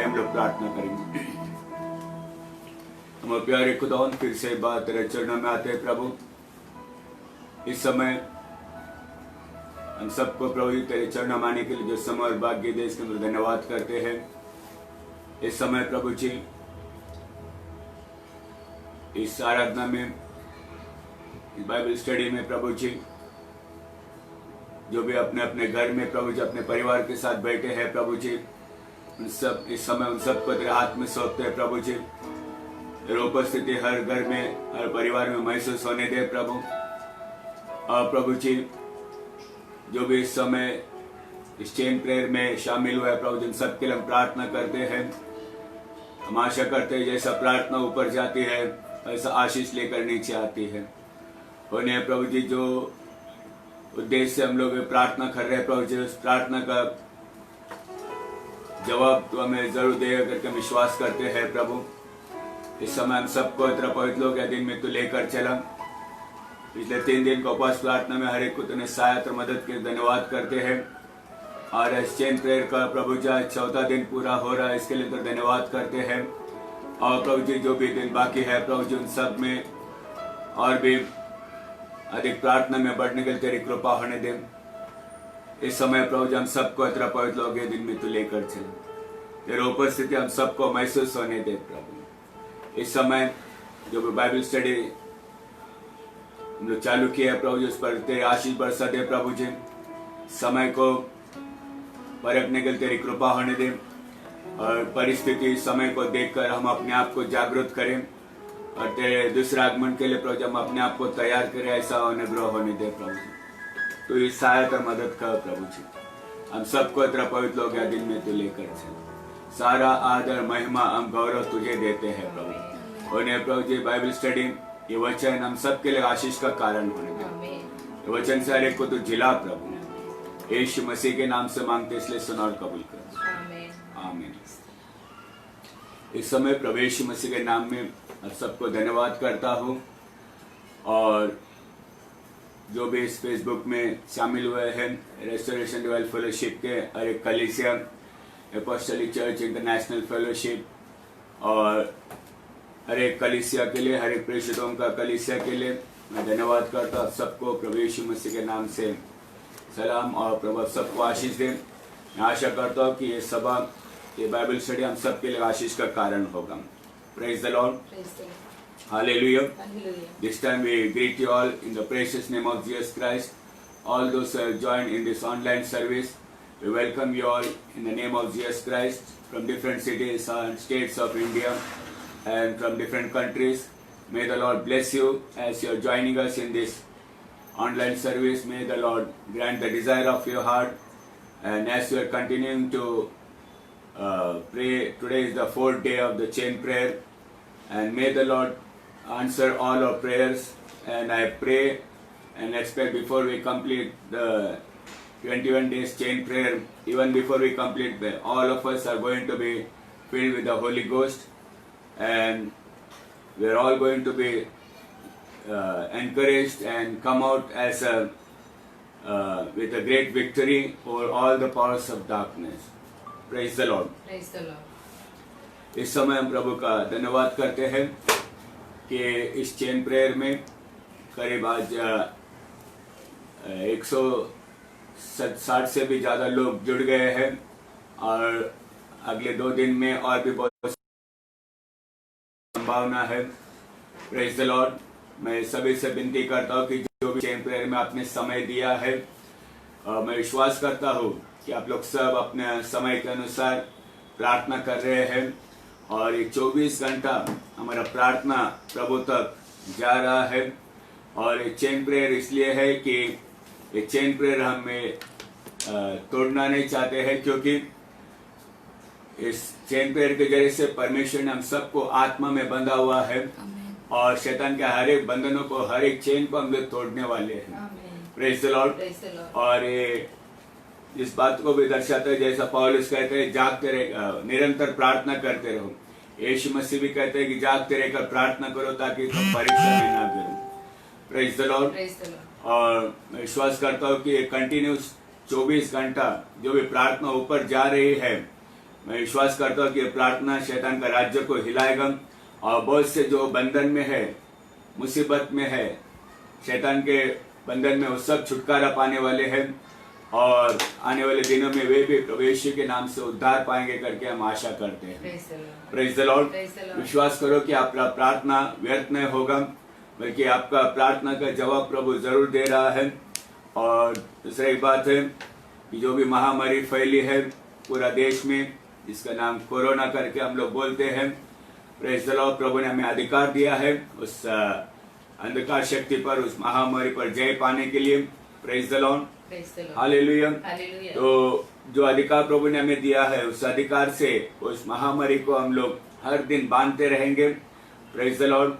हम लोग प्रार्थना करेंगे। हम प्यारे खुदावन फिर से बात तेरे चरणों में आते हैं प्रभु। इस समय हम सबको प्रभु जी तेरे चरणों में आने के लिए जो समय और भाग्य दे इसके लिए धन्यवाद करते हैं। इस समय प्रभु जी इस आराधना में, इस बाइबल स्टडी में प्रभु जी जो भी अपने अपने घर में प्रभु जी अपने परिवार के साथ बैठे हैं प्रभु जी, उन सब इस समय उन सबको तेरे हाथ में सौंपते हैं प्रभु जी। तेरी उपस्थिति हर घर में, हर परिवार में महसूस होने दे प्रभु। और प्रभु जी जो भी इस समय इस चेन प्रेयर में शामिल हुआ है प्रभु जी, उन सबके लिए हम प्रार्थना करते हैं। हम आशा करते हैं जैसा प्रार्थना ऊपर जाती है वैसा आशीष लेकर नीचे आती है। उन्हें प्रभु जी जो उद्देश्य से हम लोग प्रार्थना कर रहे हैं प्रभु जी, उस प्रार्थना का जवाब तो हमें जरूर देगा करके विश्वास करते हैं प्रभु। इस समय हम सबको इतना पवित्र लोग या दिन में तो लेकर चला। पिछले 3 दिन का उपवास प्रार्थना में हर एक को तूने सहायता और मदद के धन्यवाद करते हैं। और इस चेन प्रेयर का प्रभु जी 4था दिन पूरा हो रहा है, इसके लिए तो धन्यवाद करते हैं। और प्रभु जी जो भी दिन बाकी है प्रभु जी उन सब में और भी अधिक प्रार्थना में बढ़ने के लिए तेरी कृपा होने दे। इस समय प्रभु जी हम सबको इतना पवित्र लोग दिन में तू लेकर चले। तेरी उपस्थिति हम सबको महसूस होने दे प्रभु। इस समय जो भी बाइबल स्टडी हम लोग चालू किया है प्रभु जी, उस पर तेरे आशीष बरसा दे प्रभु जी। समय को परखने के लिए तेरी कृपा होने दे और परिस्थिति समय को देखकर हम अपने आप को जागरूक करें और तेरे दूसरे आगमन के लिए प्रभु हम अपने आप को तैयार करें। ऐसा अनुग्रह होने दे प्रभु जी। तो इस सहायता मदद कर प्रभु जी। हम सबको इतना पवित्र लोग या दिन में तू लेकर चल। सारा आदर महिमा हम गौरव तुझे देते हैं प्रभु। उन्हें प्रभु जी बाइबल स्टडी ये वचन हम सबके लिए आशीष का कारण होने दे। ये वचन से हर एक को तू जिला प्रभु। यीशु मसीह के नाम से मांगते इसलिए सुन और कबूल कर। आमीन। इस समय प्रभु यीशु मसीह के नाम में आप सबको धन्यवाद करता हूँ। और जो भी इस फेसबुक में शामिल हुए हैं रेस्टोरेशन डिवाइल फेलोशिप के हर एक कलीसिया, एपोस्टोलिक चर्च इंटरनेशनल फेलोशिप और हर एक कलीसिया के लिए, हर एक प्रेषितों का कलीसिया के लिए मैं धन्यवाद करता हूँ। सबको प्रभु यीशु मसीह के नाम से सलाम और प्रभु सबको आशीष दें। मैं आशा करता हूँ कि ये सभा, ये बाइबल स्टडी हम सबके लिए आशीष का कारण होगा। Praise the Lord. Hallelujah. Hallelujah. This time we greet you all in the precious name of Jesus Christ. All those who have joined in this online service, we welcome you all in the name of Jesus Christ from different cities and states of India and from different countries. May the Lord bless you as you are joining us in this online service. May the Lord grant the desire of your heart. And as you are continuing to pray, today is the 4th day of the chain prayer. And may the Lord answer all our prayers. And I pray and expect before we complete the 21 days chain prayer, even before we complete, all of us are going to be filled with the Holy Ghost. And we are all going to be encouraged and come out as with a great victory over all the powers of darkness. Praise the Lord. Praise the Lord. इस समय हम प्रभु का धन्यवाद करते हैं कि इस chain prayer में करीब आज 160 से भी ज़्यादा लोग जुड़ गए हैं और अगले 2 दिन में और भी बहुत संभावना है। Praise the Lord. मैं सभी से विनती करता हूँ कि जो भी चेन प्रेयर में आपने समय दिया है, मैं विश्वास करता हूँ कि आप लोग सब अपने समय के अनुसार प्रार्थना कर रहे हैं और ये 24 घंटा हमारा प्रार्थना प्रभु तक जा रहा है। और ये चेन प्रेयर इसलिए है कि ये चेन प्रेयर हमें तोड़ना नहीं चाहते हैं, क्योंकि इस चेन प्रेयर के जरिए से परमेश्वर ने हम सबको आत्मा में बंधा हुआ है और शैतान के हर एक बंधनों को, हर एक चेन को हम लोग तोड़ने वाले हैं। Praise the Lord. और ये इस बात को भी दर्शाता है, जैसा पौलुस कहते हैं जागते रहे, निरंतर प्रार्थना करते रहो। यीशु मसीह भी कहते हैं कि जागते रहकर प्रार्थना करो ताकि तुम परीक्षा में ना गिरो। Praise the Lord. और मैं विश्वास करता हूँ कि कंटिन्यूस 24 घंटा जो भी प्रार्थना ऊपर जा रही है, मैं विश्वास करता हूँ कि ये प्रार्थना शैतान का राज्य को हिलाएगा और बहुत से जो बंधन में है, मुसीबत में है, शैतान के बंधन में वो सब छुटकारा पाने वाले हैं और आने वाले दिनों में वे भी प्रभु यीशु के नाम से उद्धार पाएंगे करके हम आशा करते हैं। Praise the Lord. विश्वास करो कि आपका प्रार्थना व्यर्थ नहीं होगा, बल्कि आपका प्रार्थना का जवाब प्रभु जरूर दे रहा है। और दूसरी एक बात है कि जो भी महामारी फैली है पूरा देश में, जिसका नाम कोरोना करके हम लोग बोलते हैं, प्रेज द लॉर्ड, प्रभु ने हमें अधिकार दिया है उस अंधकार शक्ति पर, उस महामारी पर जय पाने के लिए। Praise the Lord, hallelujah. तो जो अधिकार प्रभु ने हमें दिया है, उस अधिकार से उस महामारी को हम लोग हर दिन बांधते रहेंगे। Praise the Lord.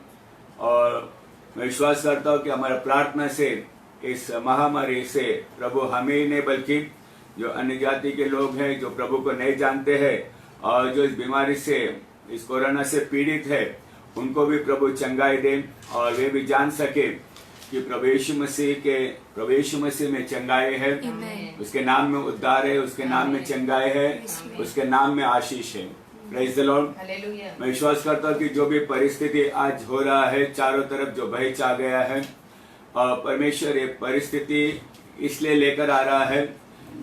और मैं विश्वास करता हूँ कि हमारा प्रार्थना से इस महामारी से प्रभु हमें ही नहीं बल्कि जो अन्य जाति के लोग हैं, जो प्रभु को नहीं जानते हैं और जो इस बीमारी से, इस कोरोना से पीड़ित है, उनको भी प्रभु चंगाई दे और वे भी जान सके कि प्रभु यीशु मसीह में चंगाई है, उसके नाम में उद्धार है, उसके नाम में चंगाई है, उसके नाम में आशीष है। Praise the Lord. मैं विश्वास करता हूँ कि जो भी परिस्थिति आज हो रहा है, चारों तरफ जो भय छा गया है, और परमेश्वर ये परिस्थिति इसलिए लेकर आ रहा है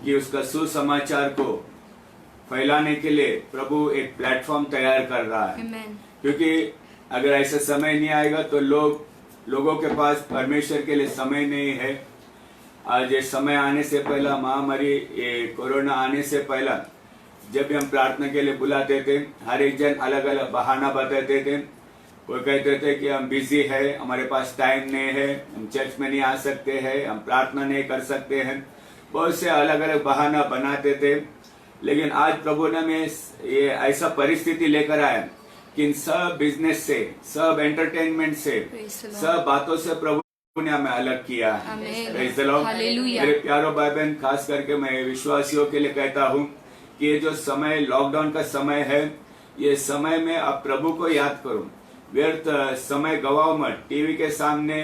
कि उसका सुसमाचार को फैलाने के लिए प्रभु एक प्लेटफॉर्म तैयार कर रहा है। क्योंकि अगर ऐसा समय नहीं आएगा तो लोगों के पास परमेश्वर के लिए समय नहीं है। आज ये समय आने से पहला, महामारी ये कोरोना आने से पहला, जब भी हम प्रार्थना के लिए बुलाते थे, हर एक जन अलग अलग बहाना बताते थे। कोई कहते थे कि हम बिजी है, हमारे पास टाइम नहीं है, हम चर्च में नहीं आ सकते हैं, हम प्रार्थना नहीं कर सकते हैं, बहुत से अलग अलग बहाना बनाते थे। लेकिन आज प्रभु ने हमें ये ऐसा परिस्थिति लेकर आया कि इन सब बिजनेस से, सब एंटरटेनमेंट से, सब बातों से प्रभु ने हमें अलग किया है। Praise the Lord. मेरे प्यारों भाई बहन, खास करके मैं विश्वासियों के लिए कहता हूँ कि ये जो समय, लॉकडाउन का समय है, ये समय में आप प्रभु को याद करो, व्यर्थ समय गवाओ मत। टीवी के सामने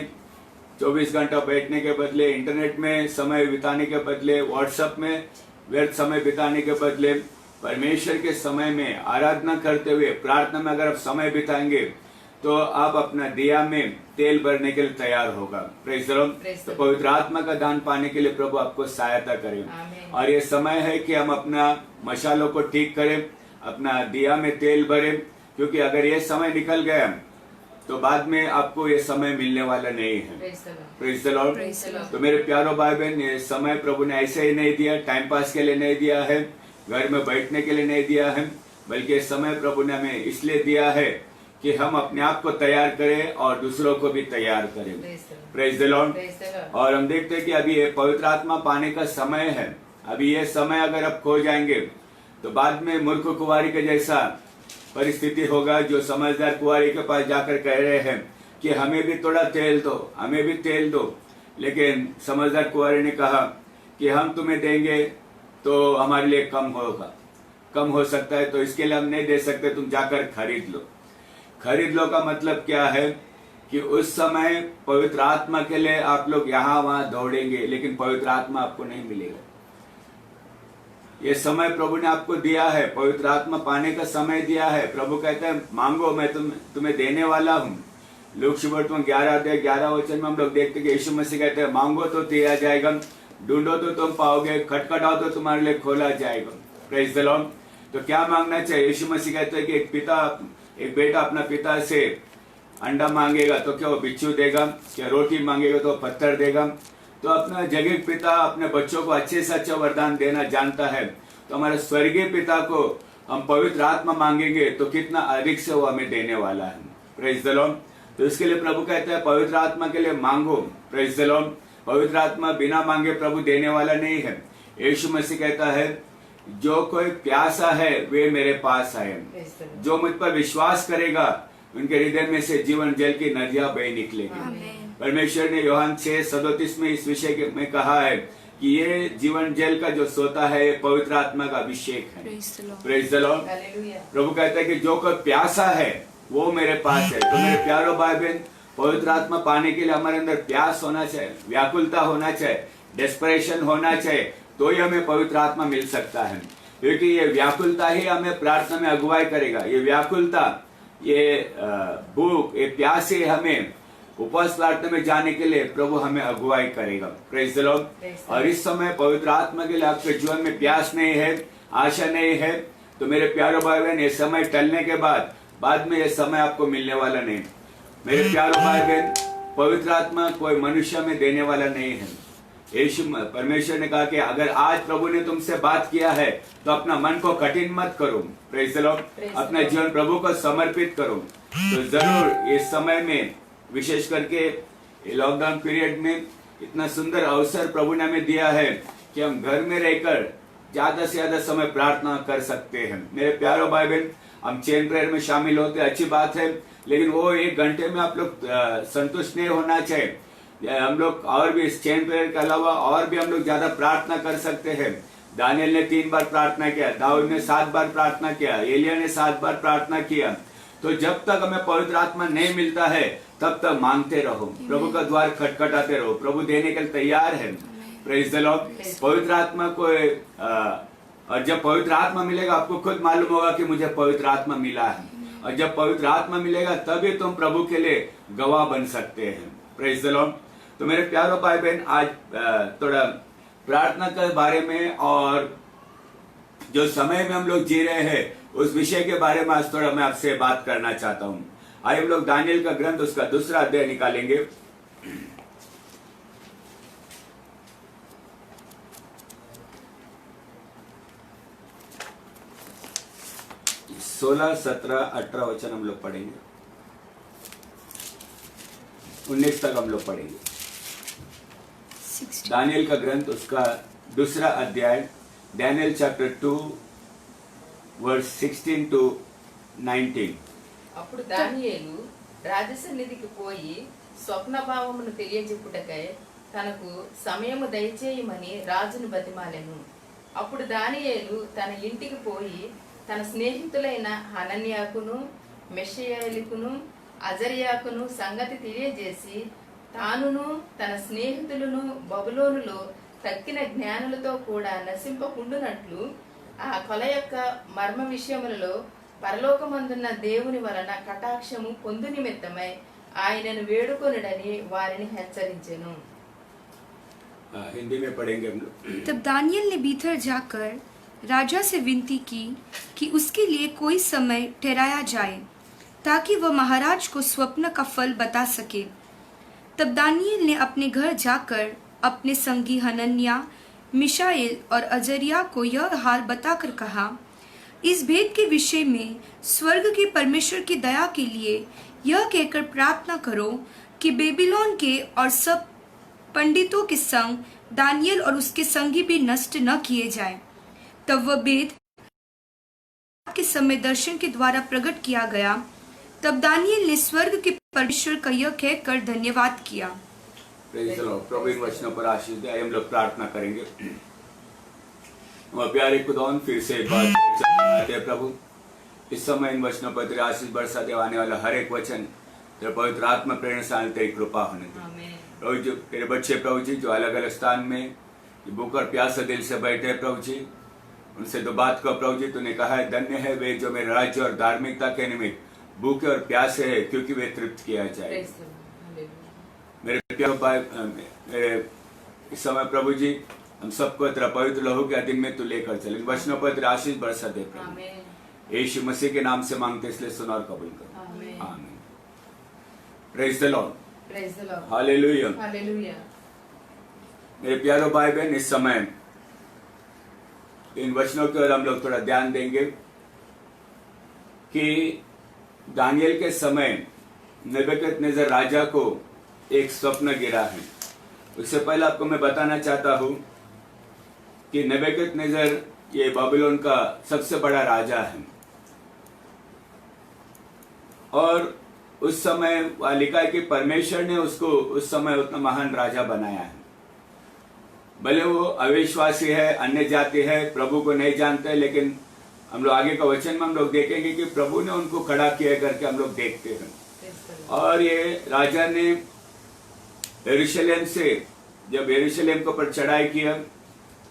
24 घंटा बैठने के बदले, इंटरनेट में समय बिताने के बदले, व्हाट्सएप में व्यर्थ समय बिताने के बदले, परमेश्वर के समय में आराधना करते हुए प्रार्थना में अगर आप समय बिताएंगे तो आप अपना दिया में तेल भरने के लिए तैयार होगा। Praise the Lord. तो पवित्र आत्मा का दान पाने के लिए प्रभु आपको सहायता करे। और ये समय है कि हम अपना मशालों को ठीक करें, अपना दिया में तेल भरें, क्योंकि अगर ये समय निकल गया तो बाद में आपको ये समय मिलने वाला नहीं है। Praise the Lord. तो मेरे प्यारों भाई बहन, ये समय प्रभु ने ऐसे ही नहीं दिया, टाइम पास के लिए नहीं दिया है, घर में बैठने के लिए नहीं दिया है, बल्कि ये समय प्रभु ने हमें इसलिए दिया है कि हम अपने आप को तैयार करें और दूसरों को भी तैयार करें। Praise the Lord. और हम देखते हैं कि अभी ये पवित्र आत्मा पाने का समय है। अभी ये समय अगर आप खो जाएंगे तो बाद में मूर्ख कुंवारी के जैसा परिस्थिति होगा, जो समझदार कुंवारी के पास जाकर कह रहे हैं कि हमें भी थोड़ा तेल दो, हमें भी तेल दो। लेकिन समझदार कुंवारी ने कहा कि हम तुम्हें देंगे तो हमारे लिए कम होगा, कम हो सकता है, तो इसके लिए हम नहीं दे सकते, तुम जाकर खरीद लो। खरीद लो का मतलब क्या है कि उस समय पवित्र आत्मा के लिए आप लोग यहाँ वहां दौड़ेंगे, लेकिन पवित्र आत्मा आपको नहीं मिलेगा। ये समय प्रभु ने आपको दिया है, पवित्र आत्मा पाने का समय दिया है। प्रभु कहते हैं मांगो, मैं तुम्हें देने वाला हूँ। लूक सुबर्तमान 11 में हम लोग देखते कि यीशु मसीह कहते हैं मांगो तो दिया जाएगा, ढूंढो तो तुम पाओगे, खटखटाओ तो तुम्हारे लिए खोला जाएगा। Praise the Lord. तो क्या मांगना चाहिए? यीशु मसीह कहते हैं कि एक बेटा अपना पिता से अंडा मांगेगा तो क्या वो बिच्छू देगा? क्या रोटी मांगेगा तो पत्थर देगा? तो अपना जगत पिता अपने बच्चों को अच्छे से अच्छा वरदान देना जानता है। तो हमारे स्वर्गीय पिता को हम पवित्र आत्मा मांगेंगे तो कितना अधिक से वो हमें देने वाला है। Praise the Lord. तो इसके लिए प्रभु कहता है पवित्र आत्मा के लिए मांगो। Praise the Lord. पवित्र आत्मा बिना मांगे प्रभु देने वाला नहीं है। यीशु मसीह कहता है जो कोई प्यासा है वे मेरे पास आए, जो मुझ पर विश्वास करेगा उनके हृदय में से जीवन जल की नदियां बह निकलेगी। परमेश्वर ने यूहन्ना 6:37 में इस विषय में कहा है कि ये जीवन जल का जो सोता है पवित्र आत्मा का अभिषेक है। Praise the Lord. प्रभु कहता है कि जो कोई प्यासा है वो मेरे पास है। तो मेरे प्यारों भाई बहन, पवित्र आत्मा पाने के लिए हमारे अंदर प्यास होना चाहिए, व्याकुलता होना चाहिए, डेस्परेशन होना चाहिए, तो ही हमें पवित्र आत्मा मिल सकता है। क्योंकि ये व्याकुलता ही हमें प्रार्थना में अगुवाई करेगा। ये व्याकुलता, ये भूख, ये प्यास ही हमें उपवास प्रार्थना में जाने के लिए प्रभु हमें अगुवाई करेगा। Praise the Lord. और इस समय पवित्र आत्मा के लिए आपके जीवन में प्यास नहीं है, आशा नहीं है, तो मेरे प्यारे भाई बहन, ये समय टलने के बाद में ये समय आपको मिलने वाला नहीं। मेरे प्यारे भाई बहन, पवित्र आत्मा कोई मनुष्य में देने वाला नहीं है। यीशु परमेश्वर ने कहा कि अगर आज प्रभु ने तुमसे बात किया है तो अपना मन को कठिन मत करो। Praise the Lord. अपना जीवन प्रभु को समर्पित करो। तो जरूर इस समय में, विशेष करके लॉकडाउन पीरियड में, इतना सुंदर अवसर प्रभु ने हमें दिया है कि हम घर में रहकर ज्यादा से ज्यादा समय प्रार्थना कर सकते हैं। मेरे प्यारो भाई बहन, हम चेन प्रेयर में शामिल होते अच्छी बात है, लेकिन वो 1 घंटे में आप लोग संतुष्ट नहीं होना चाहिए। हम लोग और भी इस चेन प्रेयर के अलावा और भी हम लोग ज्यादा प्रार्थना कर सकते हैं। दानियल ने 3 बार प्रार्थना किया, दाऊद ने 7 बार प्रार्थना किया, एलिया ने 7 बार प्रार्थना किया। तो जब तक हमें पवित्र आत्मा नहीं मिलता है तब तक मांगते रहो, प्रभु का द्वार खटखटाते रहो, प्रभु देने के लिए तैयार है। Praise the Lord. पवित्र आत्मा को और जब पवित्र आत्मा मिलेगा आपको खुद मालूम होगा कि मुझे पवित्र आत्मा मिला है, और जब पवित्र आत्मा मिलेगा तभी तुम प्रभु के लिए गवाह बन सकते हैं। Praise the Lord. तो मेरे प्यारो भाई बहन, आज थोड़ा प्रार्थना के बारे में और जो समय में हम लोग जी रहे हैं उस विषय के बारे में आज थोड़ा मैं आपसे बात करना चाहता हूँ। आइए हम लोग दानियल का ग्रंथ उसका 2रा अध्याय निकालेंगे। 16, 17, 18 वचन हम लोग पढ़ेंगे, 19 तक हम लोग पढ़ेंगे। दानियल का ग्रंथ उसका 2रा अध्याय, Daniel chapter 2 verse 16 to 19. అప్పుడు దానియేలు రాజసన్నిధికి పోయి స్వప్నభావమును తెలియజెప్పుటకై తనకు సమయము దయచేయమని రాజును బతిమాలెను. అప్పుడు దానియేలు తన ఇంటికి పోయి తన స్నేహితులైన హనన్యాకును మెషయాయలుకును అజర్యాకును సంగతి తెలియజేసి తానును తన స్నేహితులను బబులోనులో తక్కిన జ్ఞానులతో కూడా నశింపకుండునట్లు ఆ కొల యొక్క మర్మ విషయములలో పరలోకమందున్న దేవుని వలన కటాక్షము పొందు నిమిత్తమై ఆయనను వేడుకొనుడని వారిని హెచ్చరించెను. हिंदी में पढ़ेंगे हम लोग। तब दानियल ने भीतर जाकर राजा से विनती की कि उसके लिए कोई समय ठहराया जाए ताकि वह महाराज को स्वप्न का फल बता सके। तब दानियल ने अपने घर जाकर अपने संगी हनन्या, मिशाएल और अजरिया को यह हाल बताकर कहा, इस भेद के विषय में स्वर्ग के परमेश्वर की दया के लिए यह कहकर प्रार्थना करो कि बेबीलोन के और सब पंडितों के संग दानियल और उसके संगी भी नष्ट न किए जाए। तब वह भेद के समय दर्शन के द्वारा प्रकट किया गया। तब दानियल ने स्वर्ग के परमेश्वर का यह कहकर धन्यवाद किया। प्रभु इन वचनों पर आशीष दे। हम लोग प्रार्थना करेंगे। और प्यारे खुदावन, फिर से एक बार प्रभु, इस समय इन वचनों पर तेरे आशीष बरसा दे। आने वाला हर एक वचन तेरे पवित्र आत्मा प्रेरणा से तेरी कृपा होने दे। प्रभु जी, तेरे बच्चे प्रभु जी जो अलग अलग स्थान में भूख और प्यासा दिल से बैठे प्रभु जी, उनसे तो बात को प्रभु जी तूने कहा है, धन्य है वे जो मेरे राज्य और धार्मिकता के निमित्त भूखे और प्यासे है, क्योंकि वे तृप्त किया जाए। मेरे प्यारे भाई, मेरे इस समय प्रभु जी हम सबको तेरा पवित्र लहू के अधीन में तू लेकर चले। वचनों पर तेरा आशीष बरसा दे प्रभु। यीशु मसीह के नाम से मांगते इसलिए सुन और कबूल कर। आमीन। Praise the Lord. Praise the Lord. Hallelujah. Hallelujah. मेरे प्यारे भाई बहन, इस समय इन वचनों की ओर हम लोग थोड़ा ध्यान देंगे कि दानियल के समय नेबूकदनेस्सर राजा को एक स्वप्न गिरा है। उससे पहले आपको मैं बताना चाहता हूं कि नेबूकदनेस्सर ये बाबिलोन का सबसे बड़ा राजा है, और उस समय लिखा है कि परमेश्वर ने उसको उस समय उतना महान राजा बनाया है। भले वो अविश्वासी है, अन्य जाति है, प्रभु को नहीं जानते, लेकिन हम लोग आगे का वचन में हम लोग देखेंगे कि प्रभु ने उनको खड़ा किया करके हम लोग देखते हैं। और ये राजा ने यरूशलेम से जब यरूशलेम के ऊपर चढ़ाई किया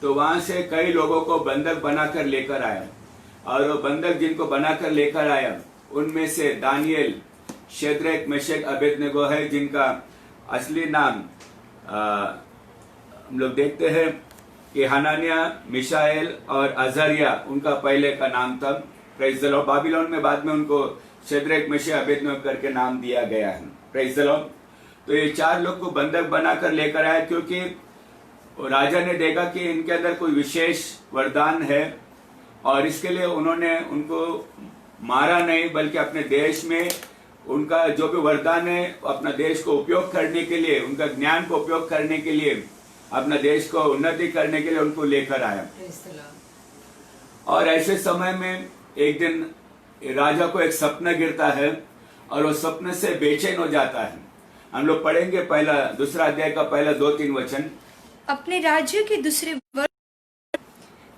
तो वहां से कई लोगों को बंधक बनाकर लेकर आया, और वो बंधक जिनको बनाकर लेकर आया उनमें से दानियल, शेद्रक, मेशक, अबेदनगो है, जिनका असली नाम हम लोग देखते हैं कि हनानिया, मिशाएल और अजरिया उनका पहले का नाम था। Praise the Lord. बाबिलोन में बाद में उनको शेद्रक, मेशक, अबेदनगो करके नाम दिया गया है। Praise the Lord. तो ये 4 लोग को बंधक बनाकर लेकर आया, क्योंकि राजा ने देखा कि इनके अंदर कोई विशेष वरदान है, और इसके लिए उन्होंने उनको मारा नहीं, बल्कि अपने देश में उनका जो भी वरदान है अपना देश को उपयोग करने के लिए, उनका ज्ञान को उपयोग करने के लिए, अपना देश को उन्नति करने के लिए उनको लेकर आया। और ऐसे समय में एक दिन राजा को एक सपना गिरता है, और वो सपने से बेचैन हो जाता है। हम लोग पढ़ेंगे दूसरा अध्याय का पहला 2-3 वचन। अपने राज्य के दूसरे वर्ष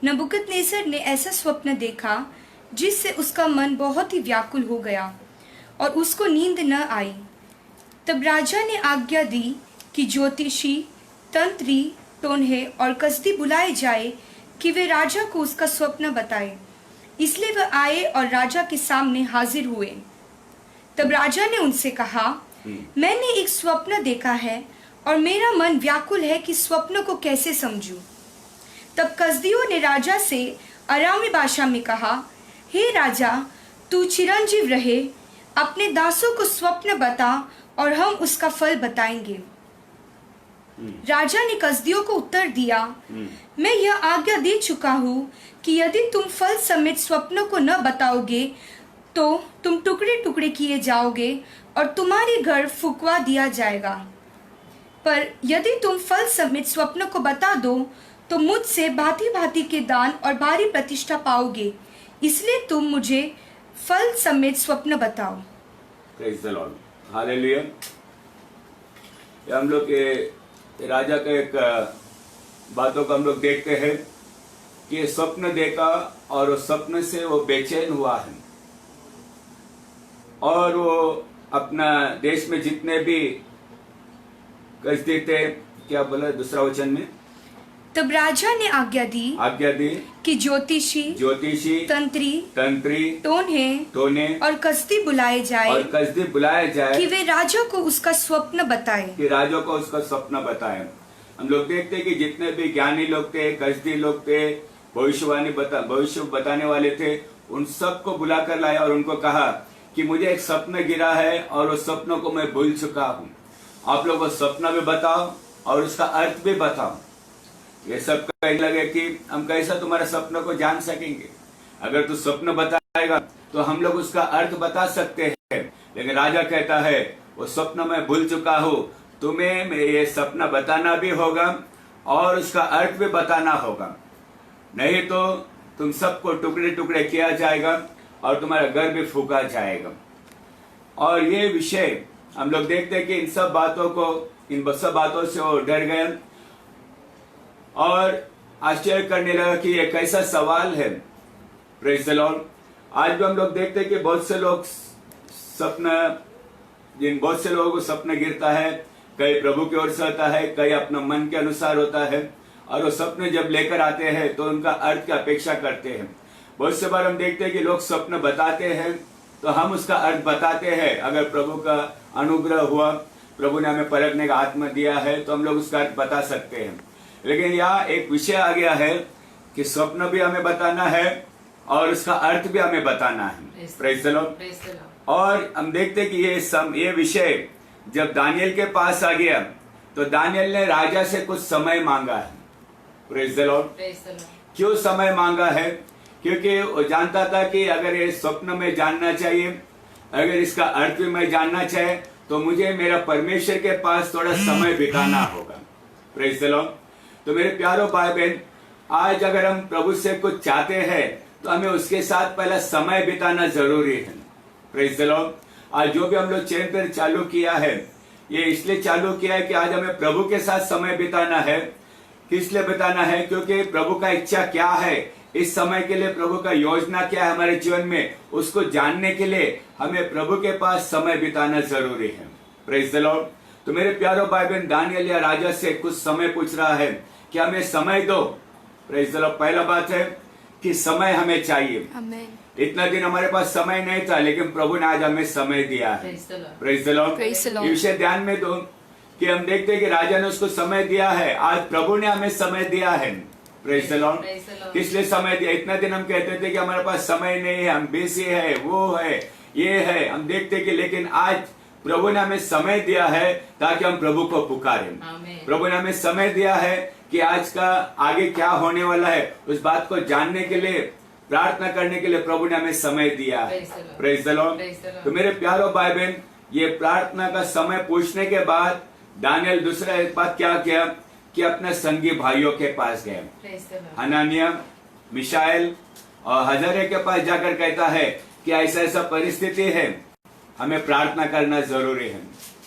नबूकदनेस्सर ने ऐसा स्वप्न देखा जिससे उसका मन बहुत ही व्याकुल हो गया और उसको नींद न आई। तब राजा ने आज्ञा दी कि ज्योतिषी, तंत्री, टोन्हे और कसदी बुलाए जाए कि वे राजा को उसका स्वप्न बताए। इसलिए वह आए और राजा के सामने हाजिर हुए। तब राजा ने उनसे कहा, मैंने एक स्वप्न देखा है और मेरा मन व्याकुल है कि स्वप्न को कैसे समझूं। तब कसदियों ने राजा से अरामी भाषा में कहा, हे राजा, तू चिरंजीव रहे, अपने दासों को स्वप्न बता और हम उसका फल बताएंगे। राजा ने कसदियों को उत्तर दिया, मैं यह आज्ञा दे चुका हूँ कि यदि तुम फल समेत स्वप्न को न बताओगे तो तुम टुकड़े टुकड़े किए जाओगे और तुम्हारे घर फुकवा दिया जाएगा। पर यदि तुम फल समेत स्वप्न को बता दो तो मुझसे भांति भांति के दान और भारी प्रतिष्ठा पाओगे। इसलिए तुम मुझे फल समेत स्वप्न बताओ। Praise the Lord. हालेलुया। हम लोग के राजा का एक बातों को हम लोग देखते हैं कि स्वप्न देखा और उस स्वप्न से वो बेचैन हुआ है, और वो अपना देश में जितने भी कसदी थे, क्या बोला दूसरा वचन में, तब राजा ने आज्ञा दी कि ज्योतिषी, तंत्री, टोन्हे और कसदी बुलाए जाए कि वे राजा को उसका स्वप्न बताए। हम लोग देखते हैं कि जितने भी ज्ञानी लोग थे, कसदी लोग थे, भविष्य बताने वाले थे, उन सबको बुलाकर लाया और उनको कहा कि मुझे एक स्वप्न गिरा है और उस स्वप्न को मैं भूल चुका हूँ। आप लोग वो स्वप्न भी बताओ और उसका अर्थ भी बताओ। ये सब कहने लगे कि हम कैसा तुम्हारे स्वप्न को जान सकेंगे, अगर तू स्वप्न बताएगा तो हम लोग उसका अर्थ बता सकते हैं। लेकिन राजा कहता है वो स्वप्न मैं भूल चुका हूँ, तुम्हें ये सपना बताना भी होगा और उसका अर्थ भी बताना होगा, नहीं तो तुम सबको टुकड़े टुकड़े किया जाएगा और तुम्हारा घर भी फूका जाएगा। और ये विषय हम लोग देखते हैं कि इन सब बातों से वो डर गए और आश्चर्य करने लगा कि ये कैसा सवाल है। Praise the Lord. आज भी हम लोग देखते हैं कि बहुत से लोगों को सपना गिरता है, कई प्रभु की ओर से होता है, कई अपना मन के अनुसार होता है, और वो सपने जब लेकर आते हैं तो उनका अर्थ की अपेक्षा करते हैं। बहुत से बार हम देखते हैं कि लोग सपने बताते हैं तो हम उसका अर्थ बताते हैं। अगर प्रभु का अनुग्रह हुआ, प्रभु ने हमें परखने का आत्मा दिया है तो हम लोग उसका अर्थ बता सकते हैं। लेकिन यहाँ एक विषय आ गया है कि स्वप्न भी हमें बताना है और उसका अर्थ भी हमें बताना है। Praise the Lord. और हम देखते कि ये विषय जब दानियल के पास आ गया तो दानियल ने राजा से कुछ समय मांगा है। Praise the Lord. क्यों समय मांगा है? क्योंकि वो जानता था कि अगर ये स्वप्न में जानना चाहिए, अगर इसका अर्थ भी मैं जानना चाहे तो मुझे मेरा परमेश्वर के पास थोड़ा समय बिताना होगा। Praise the Lord. तो मेरे प्यारो भाई बहन, आज अगर हम प्रभु से कुछ चाहते हैं तो हमें उसके साथ पहला समय बिताना जरूरी है। Praise the Lord. आज जो भी हम लोग चैन पर चालू किया है, ये इसलिए चालू किया है कि आज हमें प्रभु के साथ समय बिताना है। किस लिए बिताना है? क्योंकि प्रभु का इच्छा क्या है इस समय के लिए, प्रभु का योजना क्या है हमारे जीवन में, उसको जानने के लिए हमें प्रभु के पास समय बिताना जरूरी है। Praise the Lord. तो मेरे प्यारो भाई बहन, दानियल या राजा से कुछ समय पूछ रहा है कि हमें समय दो प्रेज द लॉर्ड। पहला बात है कि समय हमें चाहिए। आमेन। इतना दिन हमारे पास समय नहीं था, लेकिन प्रभु ने आज हमें समय दिया है। Praise the Lord. Praise the Lord। ये विषय ध्यान में दो कि हम देखते हैं कि राजा ने उसको समय दिया है, आज प्रभु ने हमें समय दिया है। Praise the Lord. किस लिए समय दिया? इतना दिन हम कहते थे कि हमारे पास समय नहीं है, हम बिजी है, वो है, ये है, हम देखते कि, लेकिन आज प्रभु ने हमें समय दिया है ताकि हम प्रभु को पुकारें। प्रभु ने हमें समय दिया है कि आज का आगे क्या होने वाला है उस बात को जानने के लिए, प्रार्थना करने के लिए प्रभु ने हमें समय दिया है। Praise the Lord. तो मेरे प्यारो भाई बहन, ये प्रार्थना का समय पूछने के बाद दानियल दूसरा एक बात क्या किया कि अपने संगी भाइयों के पास गए, हनानिया, मिशाएल और हजरे के पास जाकर कहता है कि ऐसा ऐसा परिस्थिति है, हमें प्रार्थना करना जरूरी है।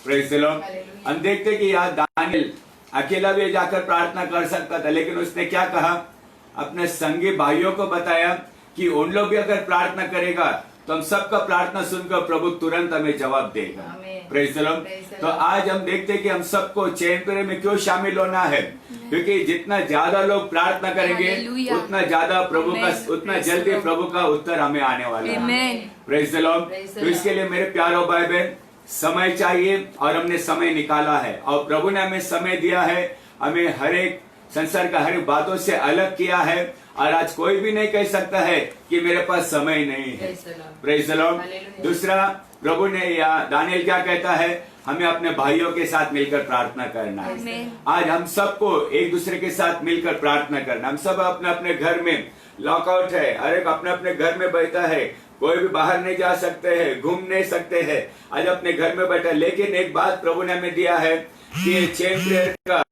Praise the Lord. हम देखते कि यहाँ दानियल अकेला भी जाकर प्रार्थना कर सकता था, लेकिन उसने क्या कहा, अपने संगी भाइयों को बताया कि उन लोग भी अगर प्रार्थना करेगा तो हम सबका प्रार्थना सुनकर प्रभु तुरंत हमें जवाब देगा। Praise the Lord. तो आज हम देखते हैं कि हम सबको चैन पेरे में क्यों शामिल होना है, क्योंकि जितना ज्यादा लोग प्रार्थना करेंगे हालेलुया। उतना ज्यादा प्रभु का, उतना जल्दी प्रभु का उत्तर हमें आने वाला है। Praise the Lord. तो इसके लिए मेरे प्यारो भाई बहन, समय चाहिए और हमने समय निकाला है और प्रभु ने हमें समय दिया है। हमें हर एक संसार का हर एक बातों से अलग किया है और आज कोई भी नहीं कह सकता है कि मेरे पास समय नहीं है। Praise the Lord. दूसरा, प्रभु ने या दानियल क्या कहता है, हमें अपने भाइयों के साथ मिलकर प्रार्थना करना है। आज हम सबको एक दूसरे के साथ मिलकर प्रार्थना करना। हम सब अपने अपने घर में लॉकआउट है, हर एक अपने अपने घर में बैठा है, कोई भी बाहर नहीं जा सकते हैं, घूम नहीं सकते हैं, आज अपने घर में बैठा है। लेकिन एक बात प्रभु ने हमें दिया है कि चेन प्रेयर का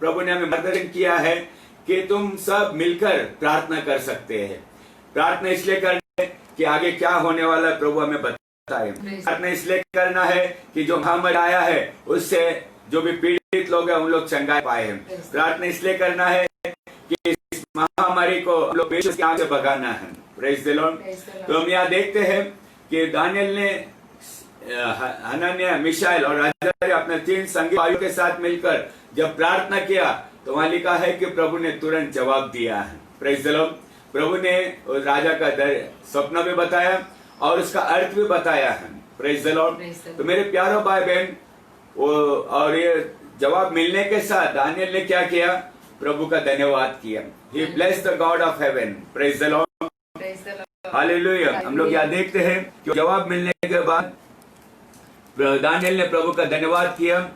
प्रभु ने हमें मार्गदर्शन किया है कि तुम सब मिलकर प्रार्थना कर सकते हैं। प्रार्थना इसलिए करना है कि आगे क्या होने वाला है प्रभु हमें बताए। प्रार्थना इसलिए करना है कि जो महामारी आया है उससे जो भी पीड़ित लोग हैं उन लोग चंगाई पाए हैं। प्रार्थना इसलिए करना है कि इस महामारी को हम लोग पेश के आंख से भगाना है। Praise the Lord. तो हम यहाँ देखते हैं कि दानियल ने हनन्याह, मिशाएल और अजर्या अपने 3 संगी भाइयों के साथ मिलकर जब प्रार्थना किया तो वहां लिखा है कि प्रभु ने तुरंत जवाब दिया है। Praise the Lord. प्रभु ने उस राजा का सपना भी बताया और उसका अर्थ भी बताया है। Praise the Lord. तो मेरे प्यारो भाई बहन, और ये जवाब मिलने के साथ दानियल ने क्या किया, प्रभु का धन्यवाद किया। He blessed the God of heaven. Praise the Lord. Hallelujah. हम लोग यहाँ देखते हैं कि जवाब मिलने के बाद दानियल ने प्रभु का धन्यवाद किया।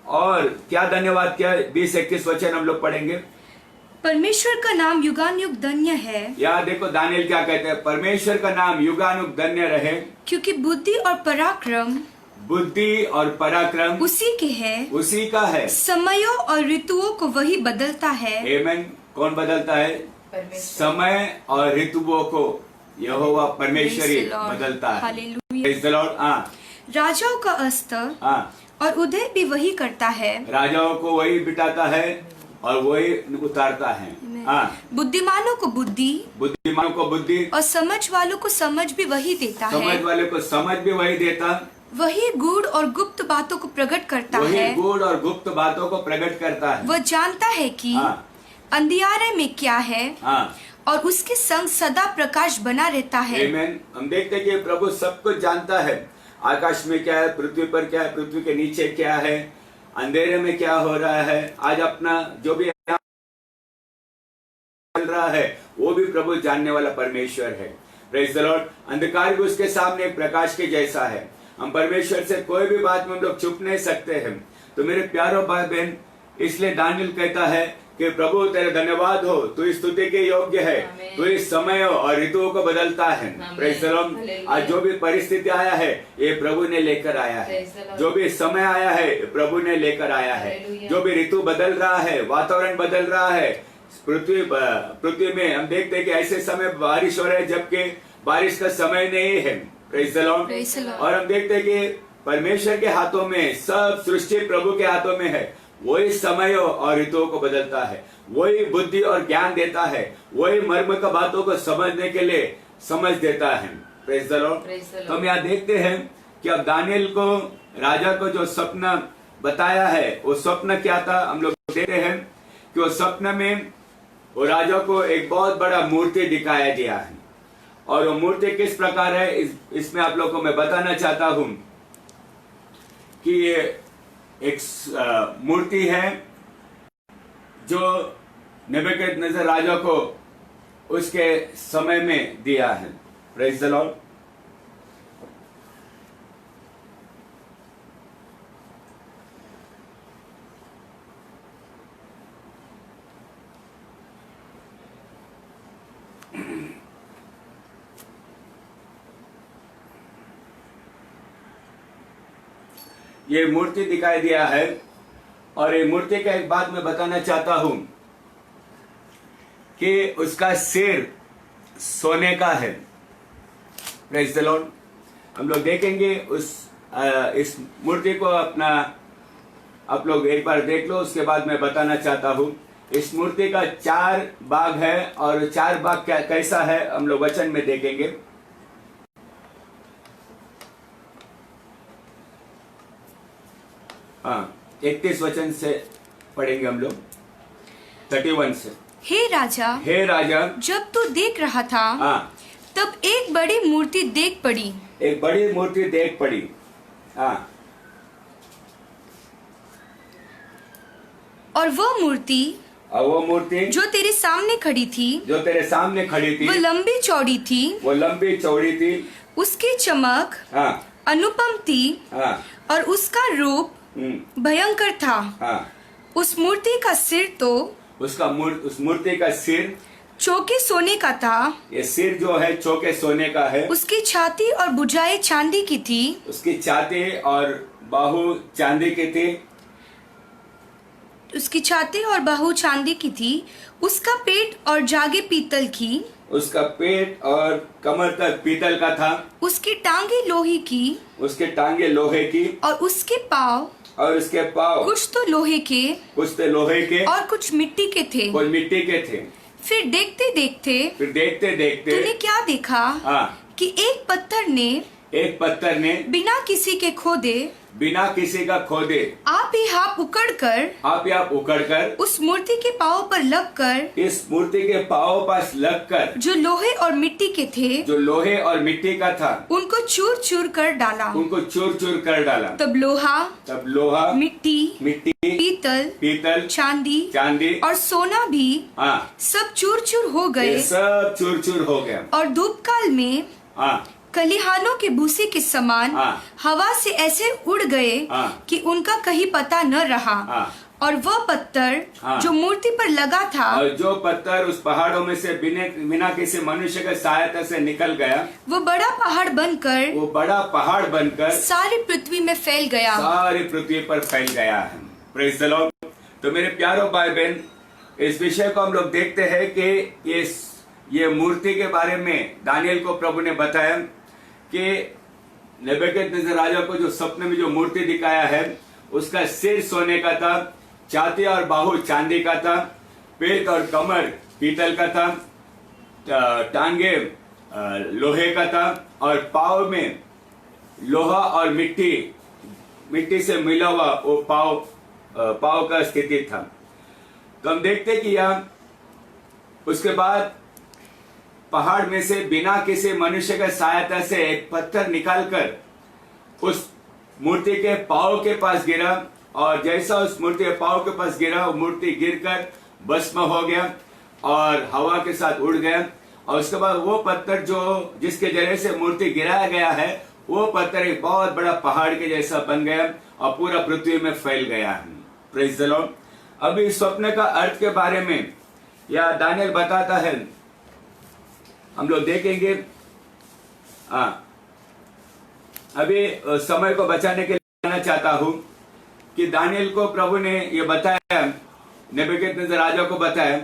और क्या धन्यवाद किया, 20-21 वचन हम लोग पढ़ेंगे। परमेश्वर का नाम युगानुयुग धन्य है। यहाँ देखो दानियल क्या कहते हैं, परमेश्वर का नाम युगानुयुग धन्य रहे, क्योंकि बुद्धि और पराक्रम उसी के है, उसी का है। समयों और ऋतुओं को वही बदलता है। आमीन। कौन बदलता है? समय और ऋतुओं को यहोवा परमेश्वर ही बदलता है। हालेलुया। Praise the Lord. राजाओं का अस्त और उदय भी वही करता है। राजाओं को वही बिठाता है और वही उतारता है। बुद्धिमानों को बुद्धि और समझ वालों को समझ भी वही देता है। समझ वाले को समझ भी वही देता, वही गूढ़ और गुप्त बातों को प्रकट करता है। वही गूढ़ और गुप्त बातों को प्रकट करता है। वह जानता है कि अंधियारे में क्या है और उसके संग सदा प्रकाश बना रहता है। आमीन। हम देखते हैं कि प्रभु सब कुछ जानता है। आकाश में क्या है, पृथ्वी पर क्या है, पृथ्वी के नीचे क्या है, अंधेरे में क्या हो रहा है, आज अपना जो भी चल रहा है वो भी प्रभु जानने वाला परमेश्वर है। Praise the Lord. अंधकार भी उसके सामने एक प्रकाश के जैसा है। हम परमेश्वर से कोई भी बात में हम लोग छुप नहीं सकते हैं। तो मेरे प्यारो भाई बहन, इसलिए दानियल कहता है कि प्रभु तेरे धन्यवाद हो, तू इस स्तुति के योग्य है, तू इस समय और ऋतुओं को बदलता है। Praise the Lord. आज जो भी परिस्थिति आया है ये प्रभु ने लेकर आया है। जो भी समय आया है प्रभु ने लेकर आया है। जो भी ऋतु बदल रहा है, वातावरण बदल रहा है, पृथ्वी में हम देखते हैं कि ऐसे समय बारिश हो रहा है जबकि बारिश का समय नहीं है। Praise the Lord. और हम देखते हैं कि परमेश्वर के हाथों में, सब सृष्टि प्रभु के हाथों में है। वही समयों और ऋतुओं को बदलता है, वही बुद्धि और ज्ञान देता है, वही मर्म का बातों को समझने के लिए समझ देता है। Praise the Lord. तो हम यहाँ देखते हैं कि अब दानियल को, राजा को जो सपना बताया है वो सपना क्या था। हम लोग देखते हैं कि वो सपना में वो राजा को एक बहुत बड़ा मूर्ति दिखाया गया है। और वो मूर्ति किस प्रकार है इसमें आप लोगों को मैं बताना चाहता हूं कि ये एक मूर्ति है जो नेबुकदनेस्सर राजा को उसके समय में दिया है। Praise the Lord. ये मूर्ति दिखाई दिया है और ये मूर्ति का एक बात मैं बताना चाहता हूं कि उसका सिर सोने का है। Praise the Lord. हम लोग देखेंगे इस मूर्ति को अपना आप लोग एक बार देख लो, उसके बाद मैं बताना चाहता हूं। इस मूर्ति का 4 भाग है और 4 भाग कैसा है हम लोग वचन में देखेंगे। हाँ, 31 वचन से पढ़ेंगे हम लोग, 31 से। हे राजा, जब तू देख रहा था, हाँ, तब एक बड़ी मूर्ति देख पड़ी। एक बड़ी मूर्ति देख पड़ी। हाँ, और वो मूर्ति जो तेरे सामने खड़ी थी, वो लंबी चौड़ी थी, उसकी चमक हाँ, अनुपम थी, हाँ, और उसका रूप भयंकर था। हाँ, उस मूर्ति का सिर तो उस मूर्ति का सिर चौके सोने का था। ये सिर जो है चौके सोने का है। उसकी छाती और भुजाएं चांदी की थी। उसकी छाती और बाहु चांदी की थी। उसकी छाती और बाहु चांदी की थी। उसका पेट और जागे पीतल की। उसका पेट और कमर तक पीतल का था। उसकी टांगे लोहे की। उसके टांगे लोहे की। और उसके पाँव कुछ तो लोहे के और कुछ मिट्टी के थे। फिर देखते देखते तूने क्या देखा? हाँ, कि एक पत्थर ने बिना किसी का खोदे आप ही आप उकड़कर उस मूर्ति के पाँव पर लगकर जो लोहे और मिट्टी के थे, जो लोहे और मिट्टी का था, उनको चूर चूर कर डाला। तब लोहा मिट्टी पीतल चांदी और सोना भी सब चूर चूर हो गए। और धूप काल में खलिहानों के भूसे के समान हवा से ऐसे उड़ गए कि उनका कहीं पता न रहा। और वह पत्थर जो मूर्ति पर लगा था, और जो पत्थर उस पहाड़ों में से बिना किसी मनुष्य की सहायता से निकल गया, वो बड़ा पहाड़ बनकर सारी पृथ्वी में फैल गया। सारी पृथ्वी पर फैल गया है। Praise the Lord. तो मेरे प्यारों भाई बहन, इस विषय को हम लोग देखते हैं कि ये मूर्ति के बारे में दानियल को प्रभु ने बताया कि नेबुकदनेस्सर राजा को जो सपने में जो मूर्ति दिखाया है, उसका सिर सोने का था, छाती और बाहु चांदी का था, पेट और कमर पीतल का था, टांगे लोहे का था और पाँव में लोहा और मिट्टी से मिला हुआ वो पाँव का स्थिति था। तो हम देखते कि यहाँ उसके बाद पहाड़ में से बिना किसी मनुष्य की सहायता से एक पत्थर निकालकर उस मूर्ति के पाँव के पास गिरा, और जैसा उस मूर्ति के पाँव के पास गिरा, वो मूर्ति गिरकर भस्म हो गया और हवा के साथ उड़ गया। और उसके बाद वो पत्थर जिसके जरिए से मूर्ति गिराया गया है, वो पत्थर एक बहुत बड़ा पहाड़ के जैसा बन गया और पूरा पृथ्वी में फैल गया है। Praise the Lord. अभी स्वप्न का अर्थ के बारे में या दानियल बताता है, हम लोग देखेंगे। अभी समय को बचाने के लिए कहना चाहता हूं कि दानियल को प्रभु ने ये बताया, नेबुकदनेस्सर राजा को बताया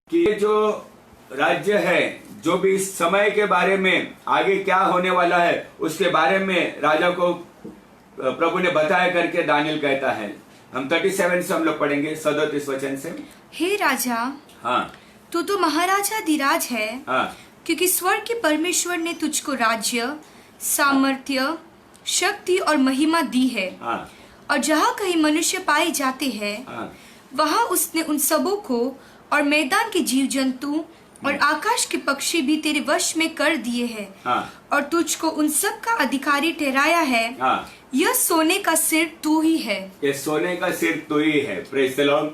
कि ये जो राज्य है, जो भी इस समय के बारे में आगे क्या होने वाला है, उसके बारे में राजा को प्रभु ने बताया करके दानियल कहता है। हम 37 से हम लोग पढ़ेंगे, 37 वचन से। हे राजा, हाँ, तू तो महाराजा धीराज है। हाँ, क्योंकि स्वर्ग के परमेश्वर ने तुझको राज्य, सामर्थ्य, शक्ति और महिमा दी है। और जहाँ कहीं मनुष्य पाए जाते हैं, वहाँ उसने उन सबों को और मैदान के जीव जंतु और आकाश के पक्षी भी तेरे वश में कर दिए हैं। हाँ। और तुझको उन सब का अधिकारी ठहराया है। हाँ। यह सोने का सिर तू ही है। ये सोने का सिर तू ही है। Praise the Lord.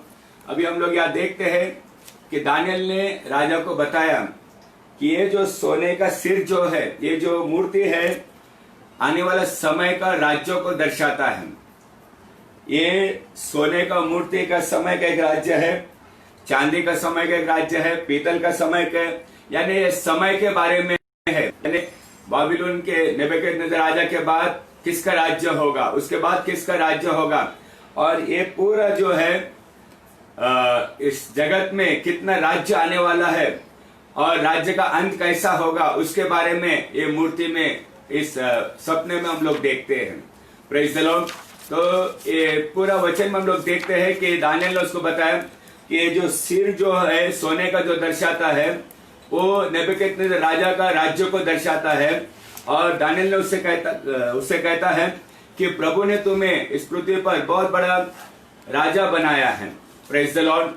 अभी हम लोग यहाँ देखते हैं कि दानियल ने राजा को बताया कि ये जो सोने का सिर जो है, ये जो मूर्ति है, आने वाला समय का राज्यों को दर्शाता है। ये सोने का मूर्ति का समय का एक राज्य है, चांदी का समय का एक राज्य है, पीतल का समय का, यानी ये समय के बारे में है। यानी बाबिलोन के नेबूकदनेस्सर राजा के बाद किसका राज्य होगा, उसके बाद किसका राज्य होगा, और ये पूरा जो है इस जगत में कितना राज्य आने वाला है और राज्य का अंत कैसा होगा, उसके बारे में ये मूर्ति में इस सपने में हम लोग देखते हैं। Praise the Lord. तो ये पूरा वचन में हम लोग देखते हैं कि दानियल ने उसको बताया कि ये जो सिर जो है सोने का जो दर्शाता है, वो नेबूकदनेस्सर राजा का राज्य को दर्शाता है। और दानियल ने उससे कहता है कि प्रभु ने तुम्हें इस पृथ्वी पर बहुत बड़ा राजा बनाया है। Praise the Lord.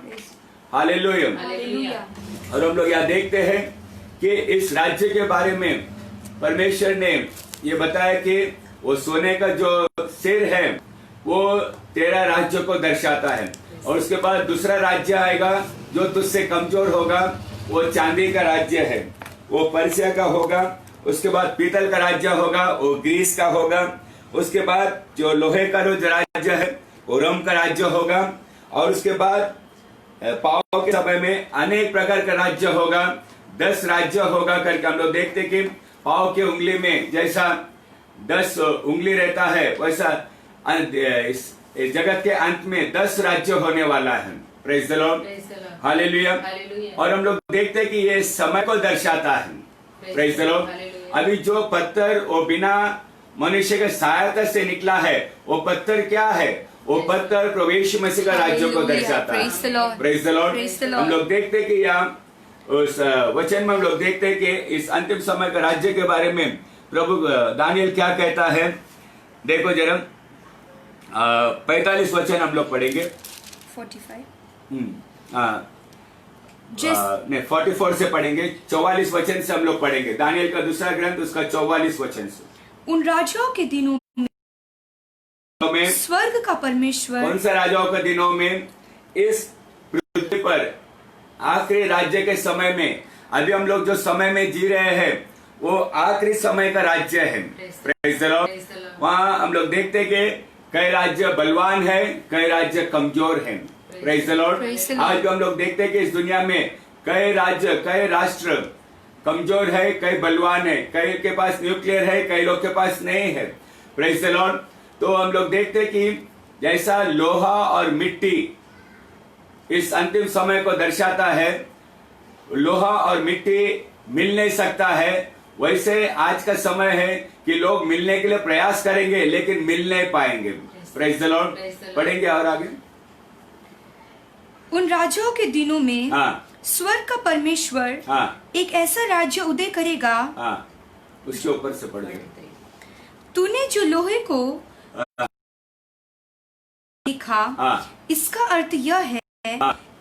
Hallelujah. Hallelujah. और हम लोग यहाँ देखते हैं कि इस राज्य के बारे में परमेश्वर ने ये बताया कि वो सोने का जो सिर है वो तेरा राज्य को दर्शाता है। और उसके बाद दूसरा राज्य आएगा जो तुझसे कमजोर होगा, वो चांदी का राज्य है, वो पर्सिया का होगा। उसके बाद पीतल का राज्य होगा, वो ग्रीस का होगा। उसके बाद जो लोहे का जो राज्य है वो रोम का राज्य होगा। और उसके बाद पाव के समय में अनेक प्रकार का राज्य होगा, 10 राज्य होगा करके हम लोग देखते कि पाव के उंगली में जैसा 10 उंगली रहता है, वैसा इस जगत के अंत में 10 राज्य होने वाला है। Praise the Lord. हालेलुया। और हम लोग देखते हैं कि ये समय को दर्शाता है। Praise the Lord. अभी जो पत्थर वो बिना मनुष्य के सहायता से निकला है, वो पत्थर क्या है? वो पत्थर प्रभु यीशु मसीह का राज्य को दर्शाता है। Praise the Lord. हम लोग देखते हैं कि यहाँ उस वचन में हम लोग देखते हैं कि इस अंतिम समय का राज्य के बारे में प्रभु दानियल क्या कहता है। देखो जरा 45 वचन हम लोग पढ़ेंगे। 45 नहीं 44 से पढ़ेंगे, 44 वचन से हम लोग पढ़ेंगे। दानियल का दूसरा ग्रंथ उसका 44 वचन से। उन राजाओं के दिनों में स्वर्ग का परमेश्वर, कौन सा राजाओं के दिनों में? इस पृथ्वी पर आखिरी राज्य के समय में, अभी हम लोग जो समय में जी रहे हैं वो आखिरी समय का राज्य है। Praise the Lord. वहाँ हम लोग देखते हैं कि कई राज्य बलवान है, कई राज्य कमजोर हैं। Praise the Lord. आज भी हम लोग देखते हैं कि इस दुनिया में कई राज्य, कई राष्ट्र कमजोर है, कई बलवान है, कई के पास न्यूक्लियर है, कई लोग के पास नहीं है। Praise the Lord. तो हम लोग देखते हैं कि जैसा लोहा और मिट्टी इस अंतिम समय को दर्शाता है, लोहा और मिट्टी मिल नहीं सकता है, वैसे आज का समय है कि लोग मिलने के लिए प्रयास करेंगे लेकिन मिल नहीं पाएंगे। Praise the Lord. पढ़ेंगे और आगे। उन राजाओं के दिनों में स्वर्ग का परमेश्वर एक ऐसा राज्य उदय करेगा। उसके ऊपर से पढ़ेंगे। तूने जो लोहे को देखा, इसका अर्थ यह है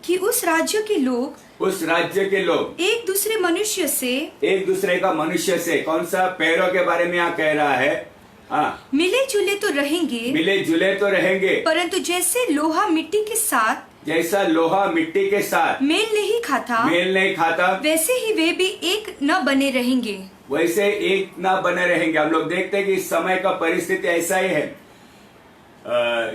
कि उस राज्य के लोग एक दूसरे मनुष्य से कौन सा पैरों के बारे में यहाँ कह रहा है? मिले जुले तो रहेंगे, परंतु जैसे लोहा मिट्टी के साथ मेल नहीं खाता, वैसे ही वे भी एक न बने रहेंगे। हम लोग देखते हैं कि इस समय का परिस्थिति ऐसा ही है।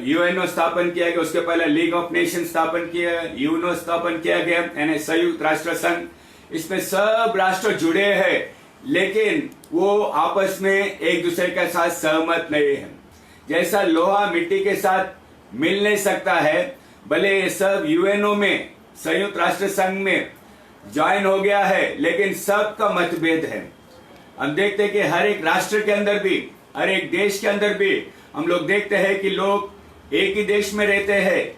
यूएनओ स्थापन किया गया, उसके पहले लीग ऑफ नेशन स्थापन किया, यूएनओ स्थापन किया गया, यानी संयुक्त राष्ट्र संघ। इसमें सब राष्ट्र जुड़े हैं लेकिन वो आपस में एक दूसरे के साथ सहमत नहीं है। जैसा लोहा मिट्टी के साथ मिल नहीं सकता है, भले ये सब यूएनओ में, संयुक्त राष्ट्र संघ में ज्वाइन हो गया है, लेकिन सबका मतभेद है। हम देखते हैं कि हर एक राष्ट्र के अंदर भी, हर एक देश के अंदर भी हम लोग देखते हैं कि लोग एक ही देश में रहते हैं,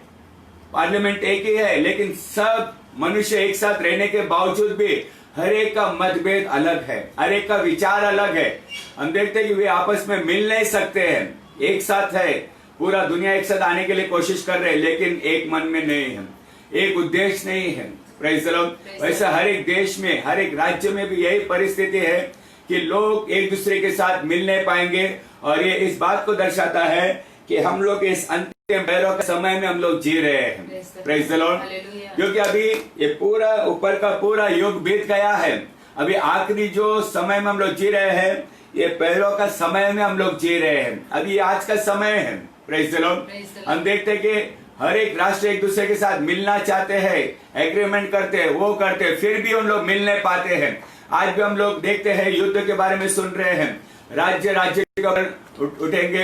पार्लियामेंट एक ही है, लेकिन सब मनुष्य एक साथ रहने के बावजूद भी हर एक का मतभेद अलग है, हर एक का विचार अलग है। हम देखते हैं कि वे आपस में मिल नहीं सकते हैं, एक साथ है, पूरा दुनिया एक साथ आने के लिए कोशिश कर रहे हैं, लेकिन एक मन में नहीं है, एक उद्देश्य नहीं है। Praise the Lord. वैसे हर एक देश में, हर एक राज्य में भी यही परिस्थिति है कि लोग एक दूसरे के साथ मिल नहीं पाएंगे, और ये इस बात को दर्शाता है कि हम लोग इस अंतिम पैरों के समय में हम लोग जी रहे हैं। Praise the Lord. क्योंकि अभी ये पूरा ऊपर का पूरा युग बीत गया है, अभी आखिरी जो समय में हम लोग जी रहे हैं, ये पैरों का समय में हम लोग जी रहे हैं। अभी आज का समय है। Praise the Lord. हम देखते हैं कि हर एक राष्ट्र एक दूसरे के साथ मिलना चाहते हैं, एग्रीमेंट करते हैं, वो करते हैं, फिर भी उन लोग मिल नहीं पाते हैं। आज भी हम लोग देखते हैं, युद्ध के बारे में सुन रहे हैं, राज्य राज्य के ऊपर उठेंगे,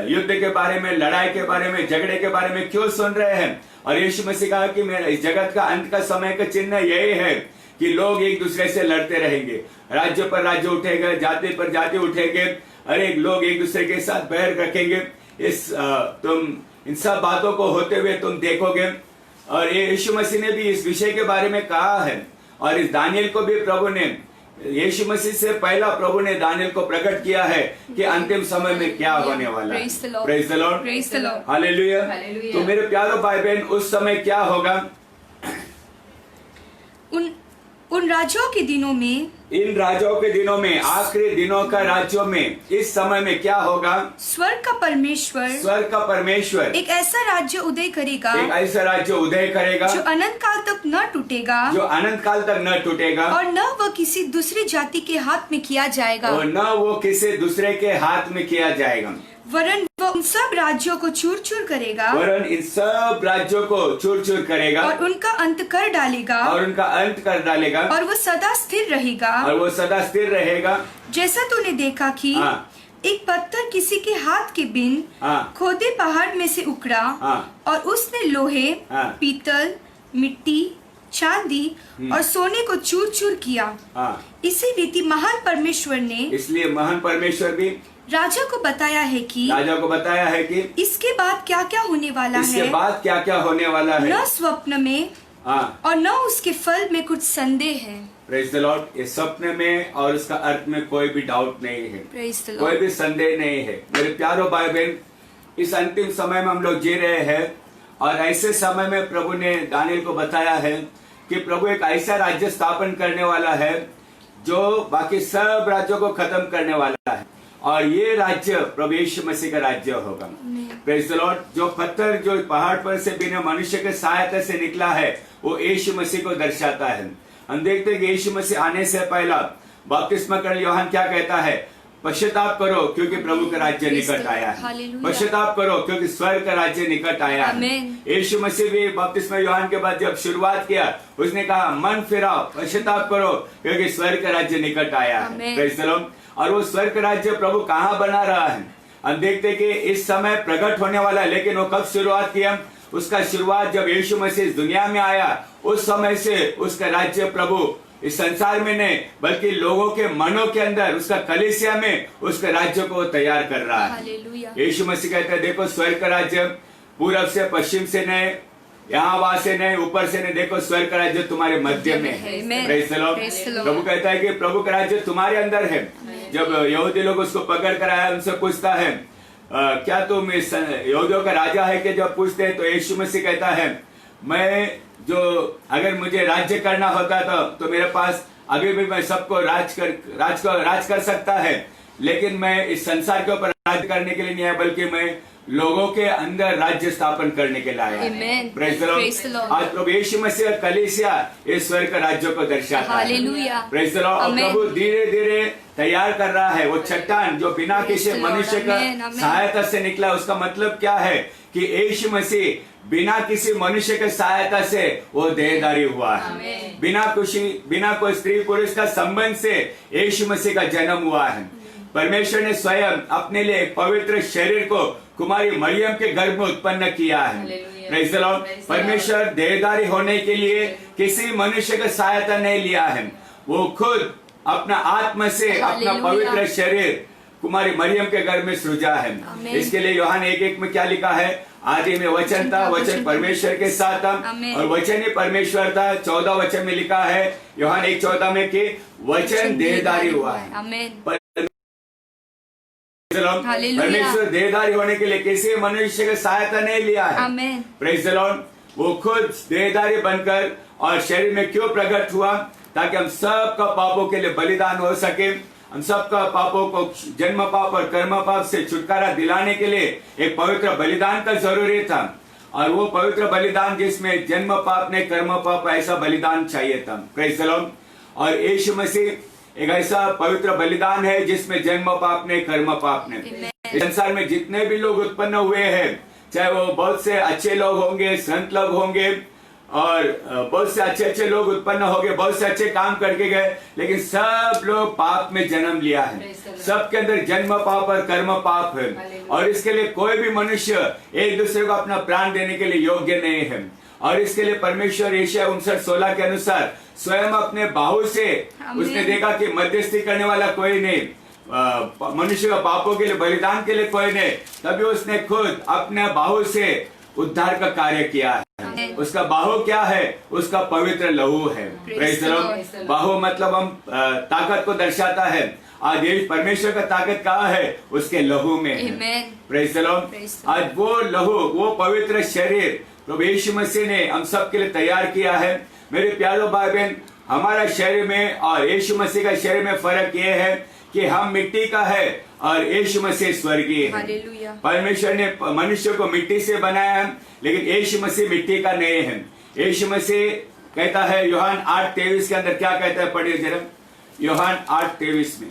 युद्ध के बारे में, लड़ाई के बारे में, झगड़े के बारे में क्यों सुन रहे हैं? और यीशु मसीह कहा कि मेरा इस जगत का अंत का समय का चिन्ह यही है कि लोग एक दूसरे से लड़ते रहेंगे, राज्य पर राज्य उठेगा, जाति पर जाति उठेंगे, हर एक लोग एक दूसरे के साथ बैर रखेंगे। तुम इन सब बातों को होते हुए तुम देखोगे। और ये यीशु मसीह ने भी इस विषय के बारे में कहा है, और इस दानियल को भी प्रभु ने, यीशु मसीह से पहला प्रभु ने दानियल को प्रकट किया है कि अंतिम समय में क्या होने वाला है। Praise the Lord. हालेलुया। तो मेरे प्यारो भाई बहन, उस समय क्या होगा? उन राजाओं के दिनों में, इन राजाओं के दिनों में, आखिरी दिनों का राज्यों में, इस समय में क्या होगा? स्वर्ग का परमेश्वर एक ऐसा राज्य उदय करेगा, एक ऐसा राज्य उदय करेगा जो अनंत काल तक न टूटेगा, जो अनंत काल तक न टूटेगा, और न वह किसी दूसरी जाति के हाथ में किया जाएगा, और न वो किसी दूसरे के हाथ में किया जाएगा, वरन वह उन सब राज्यों को चूर चूर करेगा, और उनका अंत कर डालेगा, और वह सदा स्थिर रहेगा, जैसा तूने देखा कि एक पत्थर किसी के हाथ के बिन खोदे पहाड़ में से उखड़ा, और उसने लोहे, पीतल, मिट्टी, चांदी और सोने को चूर चूर किया। इसी रीति महान परमेश्वर ने, इसलिए महान परमेश्वर भी राजा को बताया है कि इसके बाद क्या क्या होने वाला है, न स्वप्न में और न उसके फल में कुछ संदेह है। Praise the Lord. ये स्वप्न में और उसका अर्थ में कोई भी डाउट नहीं है, कोई भी संदेह नहीं है। मेरे प्यारो भाई बहन, इस अंतिम समय में हम लोग जी रहे हैं, और ऐसे समय में प्रभु ने दानियल को बताया है कि प्रभु एक ऐसा राज्य स्थापन करने वाला है जो बाकी सब राज्यों को खत्म करने वाला है, और ये राज्य प्रभु यीशु मसीह का राज्य होगा। Praise the Lord. जो पत्थर जो पहाड़ पर से बिना मनुष्य के सहायता से निकला है, वो यीशु मसीह को दर्शाता है। हम देखते हैं कि यीशु मसीह आने से पहला बपतिस्मा करने यूहन्ना क्या कहता है? पश्चाताप करो क्योंकि प्रभु का राज्य निकट आया है। पश्चाताप करो क्योंकि स्वर्ग का राज्य निकट आया है। यीशु मसीह भी बपतिस्मा यूहन्ना के बाद जब शुरुआत किया, उसने कहा मन फिराओ, पश्चाताप करो क्योंकि स्वर्ग का राज्य निकट आया है। Praise the Lord. और वो स्वर्ग राज्य प्रभु कहाँ बना रहा है? हम देखते कि इस समय प्रकट होने वाला है, लेकिन वो कब शुरुआत किया? उसका शुरुआत जब यीशु मसीह इस दुनिया में आया, उस समय से उसका राज्य प्रभु इस संसार में नहीं बल्कि लोगों के मनों के अंदर, उसका कलीसिया में उसके राज्य को तैयार कर रहा है। यीशु मसीह कहते हैं देखो स्वर्ग का राज्य पूरब से पश्चिम से नहीं, यहाँ वहां से नहीं, ऊपर से नहीं, देखो स्वर्ग का राज्य तुम्हारे मध्य में है। Praise the Lord. प्रभु कहता है कि प्रभु का राज्य तुम्हारे अंदर है। जब यहूदी लोग उसको पकड़ कर आया, उनसे पूछता है क्या तुम इस यहूदियों का राजा है? कि जब पूछते हैं तो यीशु मसीह कहता है मैं जो अगर मुझे राज्य करना होता तो मेरे पास अभी भी मैं सबको राज कर सकता है, लेकिन मैं इस संसार के ऊपर राज्य करने के लिए नहीं आया, बल्कि मैं लोगों के अंदर राज्य स्थापन करने के लिए आया। Praise the Lord. आज प्रभु यीशु मसीह और कलीसिया ईश्वर का राज्य को दर्शाता है। Praise the Lord. और प्रभु धीरे धीरे तैयार कर रहा है वो चट्टान जो बिना किसी मनुष्य का सहायता से निकला। उसका मतलब क्या है कि यीशु मसीह बिना किसी मनुष्य के सहायता से वो देहधारी हुआ है। बिना कोई स्त्री पुरुष का संबंध से यीशु मसीह का जन्म हुआ है। परमेश्वर ने स्वयं अपने लिए एक पवित्र शरीर को कुमारी मरियम के गर्भ में उत्पन्न किया है। Praise the Lord. परमेश्वर देहधारी होने के लिए किसी मनुष्य का सहायता नहीं लिया है, वो खुद अपना आत्मा से अपना पवित्र शरीर कुमारी मरियम के गर्भ में सृजा है। इसके लिए यूहन्ना 1:1 में क्या लिखा है? आदि में वचन था, वचन परमेश्वर के साथ था और वचन ही परमेश्वर था। 14 वचन में लिखा है यूहन्ना 1:14 में कि वचन देहधारी हुआ है। परमेश्वर देहधारी होने के लिए किसी मनुष्य की सहायता नहीं लिया है। Praise the Lord. वो खुद देहधारी बनकर और शरीर में क्यों प्रकट हुआ? ताकि हम सबका पापों के लिए बलिदान हो सके, हम सबका पापों को जन्म पाप और कर्म पाप से छुटकारा दिलाने के लिए एक पवित्र बलिदान का जरूरी था। और वो पवित्र बलिदान जिसमें जन्म पाप ने कर्म पाप ऐसा बलिदान चाहिए था। Praise the Lord. और यीशु मसीह एक ऐसा पवित्र बलिदान है जिसमें जन्म पाप ने कर्म पाप ने। इस संसार में जितने भी लोग उत्पन्न हुए हैं, चाहे वो बहुत से अच्छे लोग होंगे, संत लोग होंगे और बहुत से अच्छे अच्छे लोग उत्पन्न हो गए, बहुत से अच्छे काम करके गए, लेकिन सब लोग पाप में जन्म लिया है। सबके अंदर जन्म पाप और कर्म पाप है। और इसके लिए कोई भी मनुष्य एक दूसरे को अपना प्राण देने के लिए योग्य नहीं है। और इसके लिए परमेश्वर यशायाह 59:16 के अनुसार स्वयं अपने बाहु से उसने देखा कि मध्यस्थी करने वाला कोई नहीं, मनुष्य का पापों के लिए बलिदान के लिए कोई नहीं, तभी उसने खुद अपने बाहु से उद्धार का कार्य किया है। उसका बाहु क्या है? उसका पवित्र लहू है। Praise the Lord. बाहु मतलब हम ताकत को दर्शाता है। आज ये परमेश्वर का ताकत कहाँ है? उसके लहू में है। Praise the Lord. आज वो लहू, वो पवित्र शरीर प्रभु यीशु मसीह ने हम सब के लिए तैयार किया है। मेरे प्यारो भाई बहन, हमारा शरीर में और यीशु मसीह का शरीर में फर्क ये है कि हम मिट्टी का है और यीशु मसीह स्वर्गीय है। परमेश्वर ने मनुष्य को मिट्टी से बनाया है, लेकिन यीशु मसीह मिट्टी का नहीं है। यीशु मसीह कहता है यूहन्ना 8:23 के अंदर, क्या कहता है? पढ़िए जरा, यूहन्ना 8:23 में।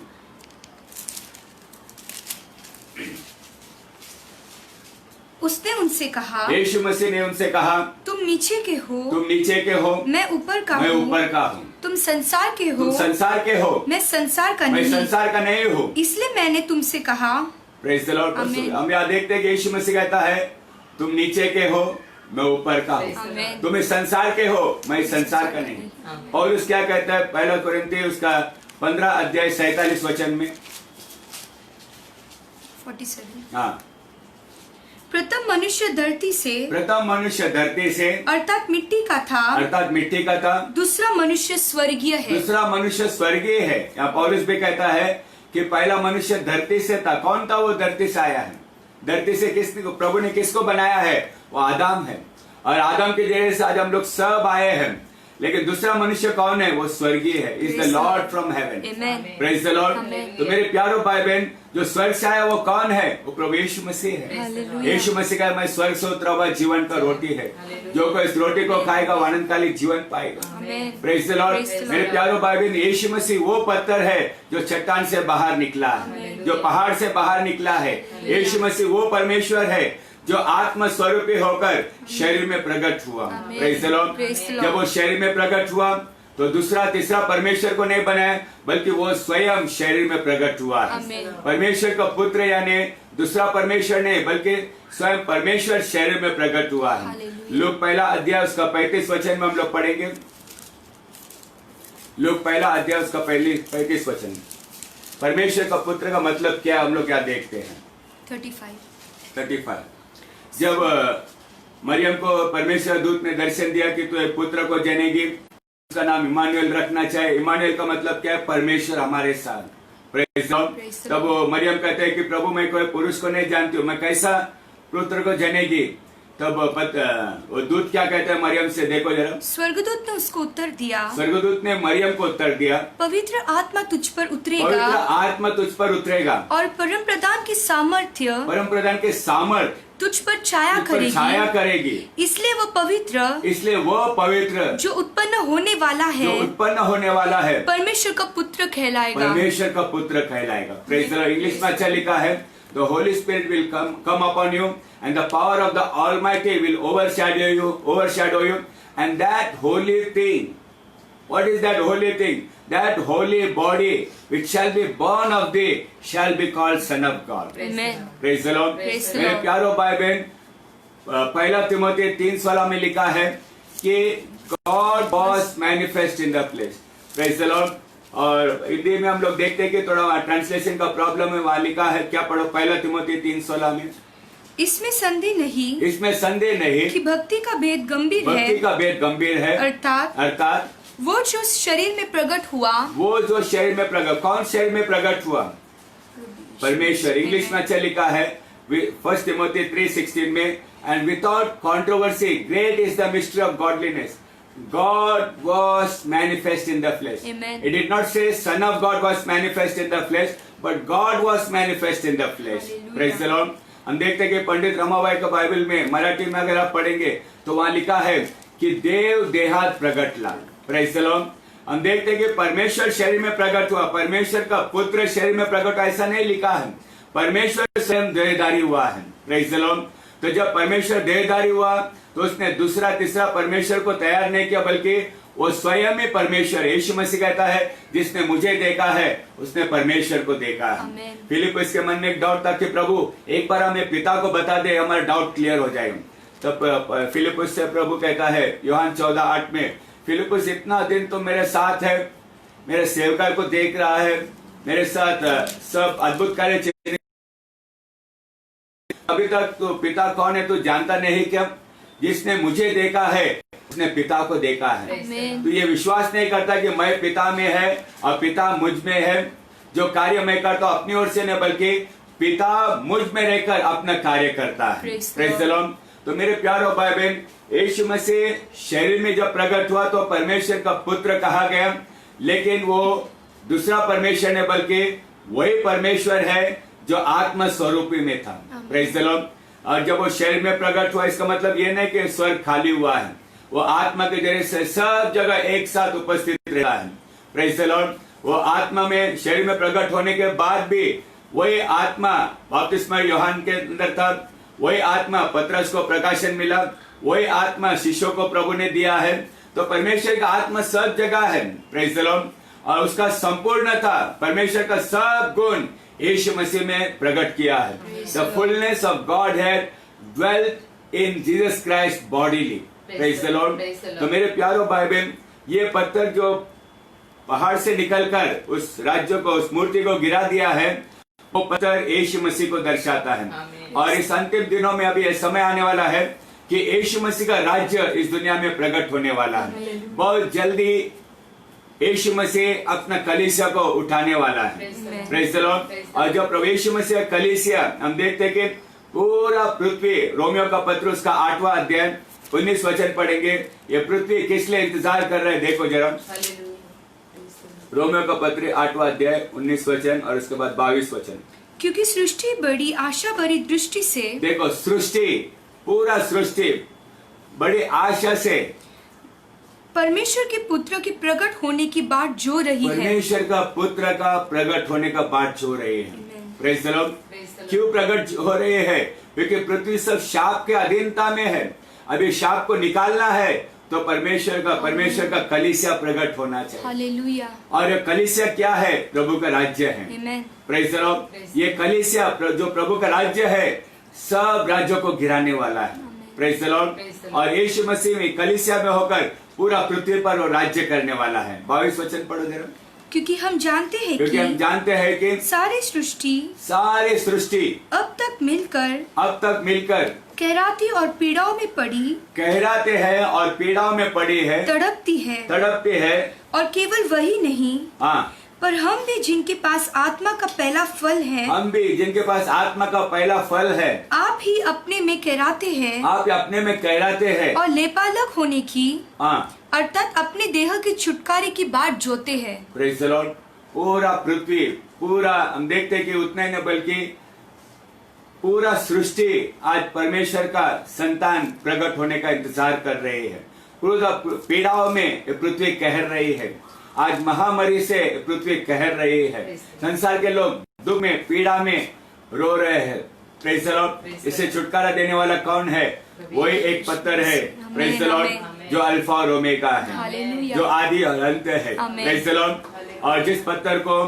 उसने उनसे कहा, यीशु मसीह ने उनसे कहा, तुम नीचे के हो, तुम नीचे के हो, मैं ऊपर का मैं हूँ। ऊपर का हूँ। तुम संसार के हो, तुम संसार के हो, मैं संसार का मैं नहीं। संसार का नहीं हूँ, इसलिए मैंने तुमसे कहा। Praise the Lord. आमीन। हम यहाँ देखते हैं कि यीशु मसीह कहता है तुम नीचे के हो, मैं ऊपर का हूँ। आमीन। तुम इस संसार के हो, मैं संसार का नहीं। और उस क्या कहता है? 1 कोरिन्थियों उसका 15:47 में। 47। हाँ, प्रथम मनुष्य धरती से अर्थात मिट्टी का था, दूसरा मनुष्य स्वर्गीय है। दूसरा मनुष्य स्वर्गीय है। यहाँ पौलुस भी कहता है कि पहला मनुष्य धरती से था। कौन था वो धरती से आया है? धरती से प्रभु ने किसको बनाया है? वो आदम है। और आदम के जरिए से आज हम लोग सब आए हैं। लेकिन दूसरा मनुष्य कौन है? वो स्वर्गीय है। Is the Lord from heaven. Praise the Lord. तो मेरे प्यारो भाई बहन, जो स्वर्ग से आया वो कौन है? वो प्रभु यीशु मसीह है। यीशु मसीह का मैं स्वर्ग से उतरा हुआ जीवन का रोटी है, जो कोई इस रोटी को खाएगा वो अनंतकालीन जीवन पाएगा। Praise the Lord. मेरे प्यारो भाई बहन, यीशु मसीह वो पत्थर है जो चट्टान से बाहर निकला है, जो पहाड़ से बाहर निकला है। यीशु मसीह वो परमेश्वर है जो आत्म स्वरूपी होकर शरीर में प्रकट हुआ। Praise the Lord. जब वो शरीर में प्रकट हुआ तो दूसरा तीसरा परमेश्वर को नहीं बनाया, बल्कि वो स्वयं शरीर में प्रकट हुआ है। परमेश्वर का पुत्र यानी दूसरा परमेश्वर नहीं, बल्कि स्वयं परमेश्वर शरीर में प्रकट हुआ है। लूक 1 उसका 35 में हम लोग पढ़ेंगे। लूक 1 उसका 35। परमेश्वर का पुत्र का मतलब क्या, हम लोग क्या देखते हैं? 35। जब मरियम को परमेश्वर दूत ने दर्शन दिया कि तू एक पुत्र को जनेगी, उसका नाम इमानुएल रखना चाहिए। इमानुएल का मतलब क्या है? परमेश्वर हमारे साथ। Praise the Lord. तब वो मरियम कहते हैं कि प्रभु मैं कोई पुरुष को नहीं जानती हूँ, मैं कैसा पुत्र को जनेगी? तब वो दूत क्या कहते हैं मरियम से? देखो जरा। स्वर्गदूत ने उसको उत्तर दिया, स्वर्गदूत ने मरियम को उत्तर दिया, पवित्र आत्मा तुझ पर उतरेगा, पवित्र आत्मा तुझ पर उतरेगा और परम प्रधान की सामर्थ्य तुझ पर छाया करेगी। इसलिए वो पवित्र जो उत्पन्न होने वाला है परमेश्वर का पुत्र कहलाएगा। Praise the Lord. इंग्लिश में अच्छा लिखा है, The Holy Spirit will come upon you, and the power of the Almighty will overshadow you, and that holy thing. What is that holy thing? That holy body which shall be born of thee shall be called Son of God. Amen. Praise the Lord. मेरे प्यारो भाई बहन, 1 तिमोथी 3:16 में लिखा है कि God was manifest in the flesh. Praise the Lord. और हिंदी में हम लोग देखते हैं कि थोड़ा ट्रांसलेशन का प्रॉब्लम है। वहां लिखा है, क्या पढ़ो? 1 तिमोथी 3:16 में। इसमें संदेह नहीं कि भक्ति का भेद गंभीर है, अर्थात वो जो शरीर में प्रकट हुआ, कौन शरीर में प्रकट हुआ? परमेश्वर। इंग्लिश में अच्छा लिखा है 1 तिमोथी 3:16 में, and without controversy, great is the mystery of godliness. God was manifest in the flesh. Amen. It did not say Son of God was manifest in the flesh, but God was manifest in the flesh. Hallelujah. Praise the Lord. हम देखते हैं कि पंडित रमाबाई का Bible में मराठी में अगर आप पढ़ेंगे तो वहां लिखा है कि देव देहात प्रगटला। Praise the Lord. हम देखते हैं कि परमेश्वर शरीर में प्रकट हुआ, परमेश्वर का पुत्र शरीर में प्रकट हुआ, ऐसा नहीं लिखा है। परमेश्वर स्वयं देहधारी हुआ है। Praise the Lord. तो जब परमेश्वर देहधारी हुआ तो उसने दूसरा तीसरा परमेश्वर को तैयार नहीं किया, बल्कि वो स्वयं ही परमेश्वर, यीशु मसीह कहता है जिसने मुझे देखा है उसने परमेश्वर को देखा है। आमीन। फिलिप्पुस के मन में एक डाउट था कि प्रभु एक बार हमें पिता को बता दे, हमारा डाउट क्लियर हो जाएगा। तब फिलिप्पुस से प्रभु कहता है यूहन्ना 14:8 में, फिलिप्पुस इतना दिन तो मेरे साथ है, मेरे सेवका को देख रहा है, मेरे साथ सब अद्भुत कार्य चिन्ह, अभी तक तो पिता कौन है तू जानता नहीं क्या? जिसने मुझे देखा है उसने पिता को देखा है। आमीन। तो ये विश्वास नहीं करता कि मैं पिता में है और पिता मुझ में है। जो कार्य मैं करता हूँ अपनी ओर से नहीं, बल्कि पिता मुझ में रहकर अपना कार्य करता है। Praise the praise the Lord. तो मेरे प्यारो भाई बहन, यीशु मसीह शरीर में जब प्रकट हुआ तो परमेश्वर का पुत्र कहा गया, लेकिन वो दूसरा परमेश्वर नहीं बल्कि वही परमेश्वर है जो आत्मा स्वरूपी में था। Praise the Lord. और जब वो शरीर में प्रकट हुआ इसका मतलब ये नहीं कि स्वर्ग खाली हुआ है, वो आत्मा के जरिए से सब जगह एक साथ उपस्थित रहता है। Praise the Lord. वो आत्मा में शरीर में प्रकट होने के बाद भी वही आत्मा बपतिस्मा यूहन्ना के अंदर था, वही आत्मा पतरस को प्रकाशन मिला, वही आत्मा शिष्यों को प्रभु ने दिया है। तो परमेश्वर का आत्मा सब जगह है। Praise the Lord. और उसका संपूर्ण था, परमेश्वर का सब गुण यीशु मसीह में प्रकट किया है। The fullness of God had dwelt in Jesus Christ bodily. Praise the Lord. तो मेरे प्यारो भाई बहन, ये पत्थर जो पहाड़ से निकलकर उस राज्य को, उस मूर्ति को गिरा दिया है, वो पत्थर यीशु मसीह को दर्शाता है। आमीन। और इस अंतिम दिनों में अभी यह समय आने वाला है कि यीशु मसीह का राज्य इस दुनिया में प्रकट होने वाला है। बहुत जल्दी यीशु मसीह अपना कलीसिया को उठाने वाला है। Praise the Lord. और जब प्रभु यीशु मसीह का कलीसिया, हम देखते हैं कि पूरा पृथ्वी, रोमियो का पत्र उसका 8वां अध्याय 19 वचन पढ़ेंगे। ये पृथ्वी किस लिए इंतजार कर रहे हैं देखो जरा। रोमियो का पत्र 8वां अध्याय 19 वचन और उसके बाद 22 वचन। क्योंकि सृष्टि बड़ी आशा भरी दृष्टि से, देखो सृष्टि, पूरा सृष्टि बड़ी आशा से परमेश्वर के पुत्र के प्रकट होने की बाट जो रही है। परमेश्वर का पुत्र का प्रकट होने का बाट हो रही है। Praise the Lord. क्यों प्रकट हो रही है? क्योंकि पृथ्वी सब शाप के अधीनता में है। अभी शाप को निकालना है तो परमेश्वर का कलीसिया प्रकट होना चाहिए। हालेलुया। और ये कलीसिया क्या है? प्रभु का राज्य है। आमीन। Praise the Lord. ये कलीसिया जो प्रभु का राज्य है, सब राज्यों को गिराने वाला है। Praise the Lord. और यीशु मसीह में कलीसिया में होकर पूरा पृथ्वी पर वो राज्य करने वाला है। 22 वचन पढ़ो जरा। क्योंकि हम जानते हैं क्योंकि हम कि जानते हैं कि सारी सृष्टि अब तक मिलकर कहराती और पीड़ाओं में पड़ी, कहराते हैं और पीड़ाओं में पड़ी है, तड़पती है। और केवल वही नहीं, हाँ, पर हम भी जिनके पास आत्मा का पहला फल है, हम भी जिनके पास आत्मा का पहला फल है, आप ही अपने में कहराते हैं आप अपने में कहराते हैं और लेपालक होने की, हाँ, अर्थात अपने देह के छुटकारे की बाट जोते हैं। Praise the Lord. पूरा पृथ्वी, पूरा हम देखते हैं कि उतना ही न बल्कि पूरा सृष्टि आज परमेश्वर का संतान प्रकट होने का इंतजार कर रही है। पूरा पीड़ाओं में पृथ्वी कहर रही है। आज महामारी से पृथ्वी कहर रही है। संसार के लोग दुख में, पीड़ा में रो रहे हैं। Praise the Lord. इससे छुटकारा देने वाला कौन है? वही एक पत्थर है। Praise the Lord. जो अल्फा और ओमेगा है, हालेलुया। जो आदि और अंत है। Praise the Lord. और जिस पत्थर को